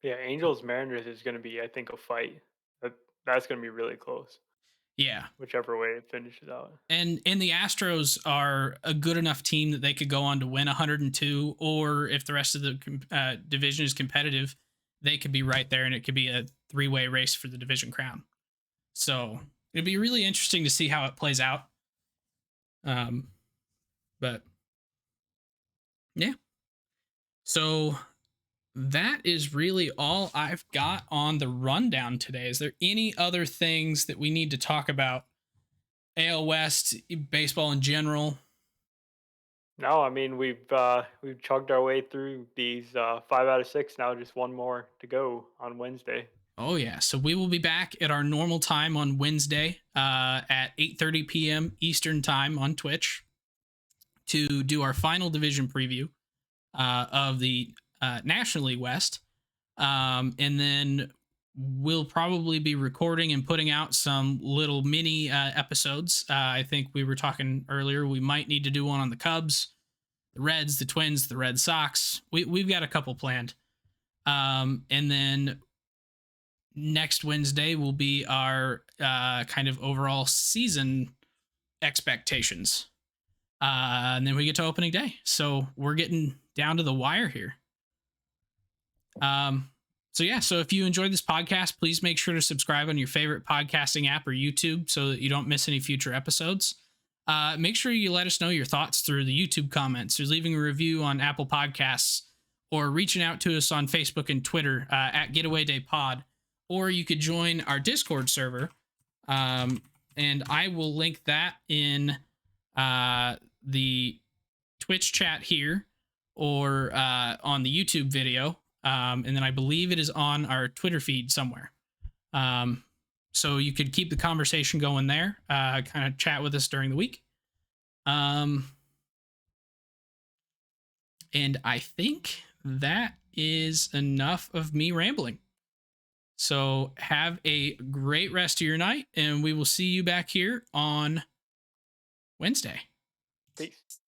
Speaker 2: Yeah, Angels Mariners is going to be, I think, a fight. That's going to be really close,
Speaker 1: Yeah.
Speaker 2: whichever way it finishes out.
Speaker 1: And the Astros are a good enough team that they could go on to win 102, or if the rest of the division is competitive, they could be right there, and it could be a 3-way race for the division crown. So it'd be really interesting to see how it plays out. But yeah. So that is really all I've got on the rundown today. Is there any other things that we need to talk about? AL West, baseball in general?
Speaker 2: No, I mean we've chugged our way through these 5 out of 6. Now just one more to go on Wednesday.
Speaker 1: Oh yeah, so we will be back at our normal time on Wednesday at 8:30 p.m. Eastern time on Twitch to do our final division preview of the National League West, and then we'll probably be recording and putting out some little mini episodes. I think we were talking earlier, we might need to do one on the Cubs, the Reds, the Twins, the Red Sox. We've got a couple planned. And then next Wednesday will be our kind of overall season expectations. And then we get to opening day. So we're getting down to the wire here. So yeah, so if you enjoyed this podcast, please make sure to subscribe on your favorite podcasting app or YouTube so that you don't miss any future episodes. Make sure you let us know your thoughts through the YouTube comments or leaving a review on Apple Podcasts or reaching out to us on Facebook and Twitter at Getaway Day Pod. Or you could join our Discord server, and I will link that in the Twitch chat here or on the YouTube video. And then I believe it is on our Twitter feed somewhere. So you could keep the conversation going there, kind of chat with us during the week. And I think that is enough of me rambling. So have a great rest of your night, and we will see you back here on Wednesday.
Speaker 2: Peace.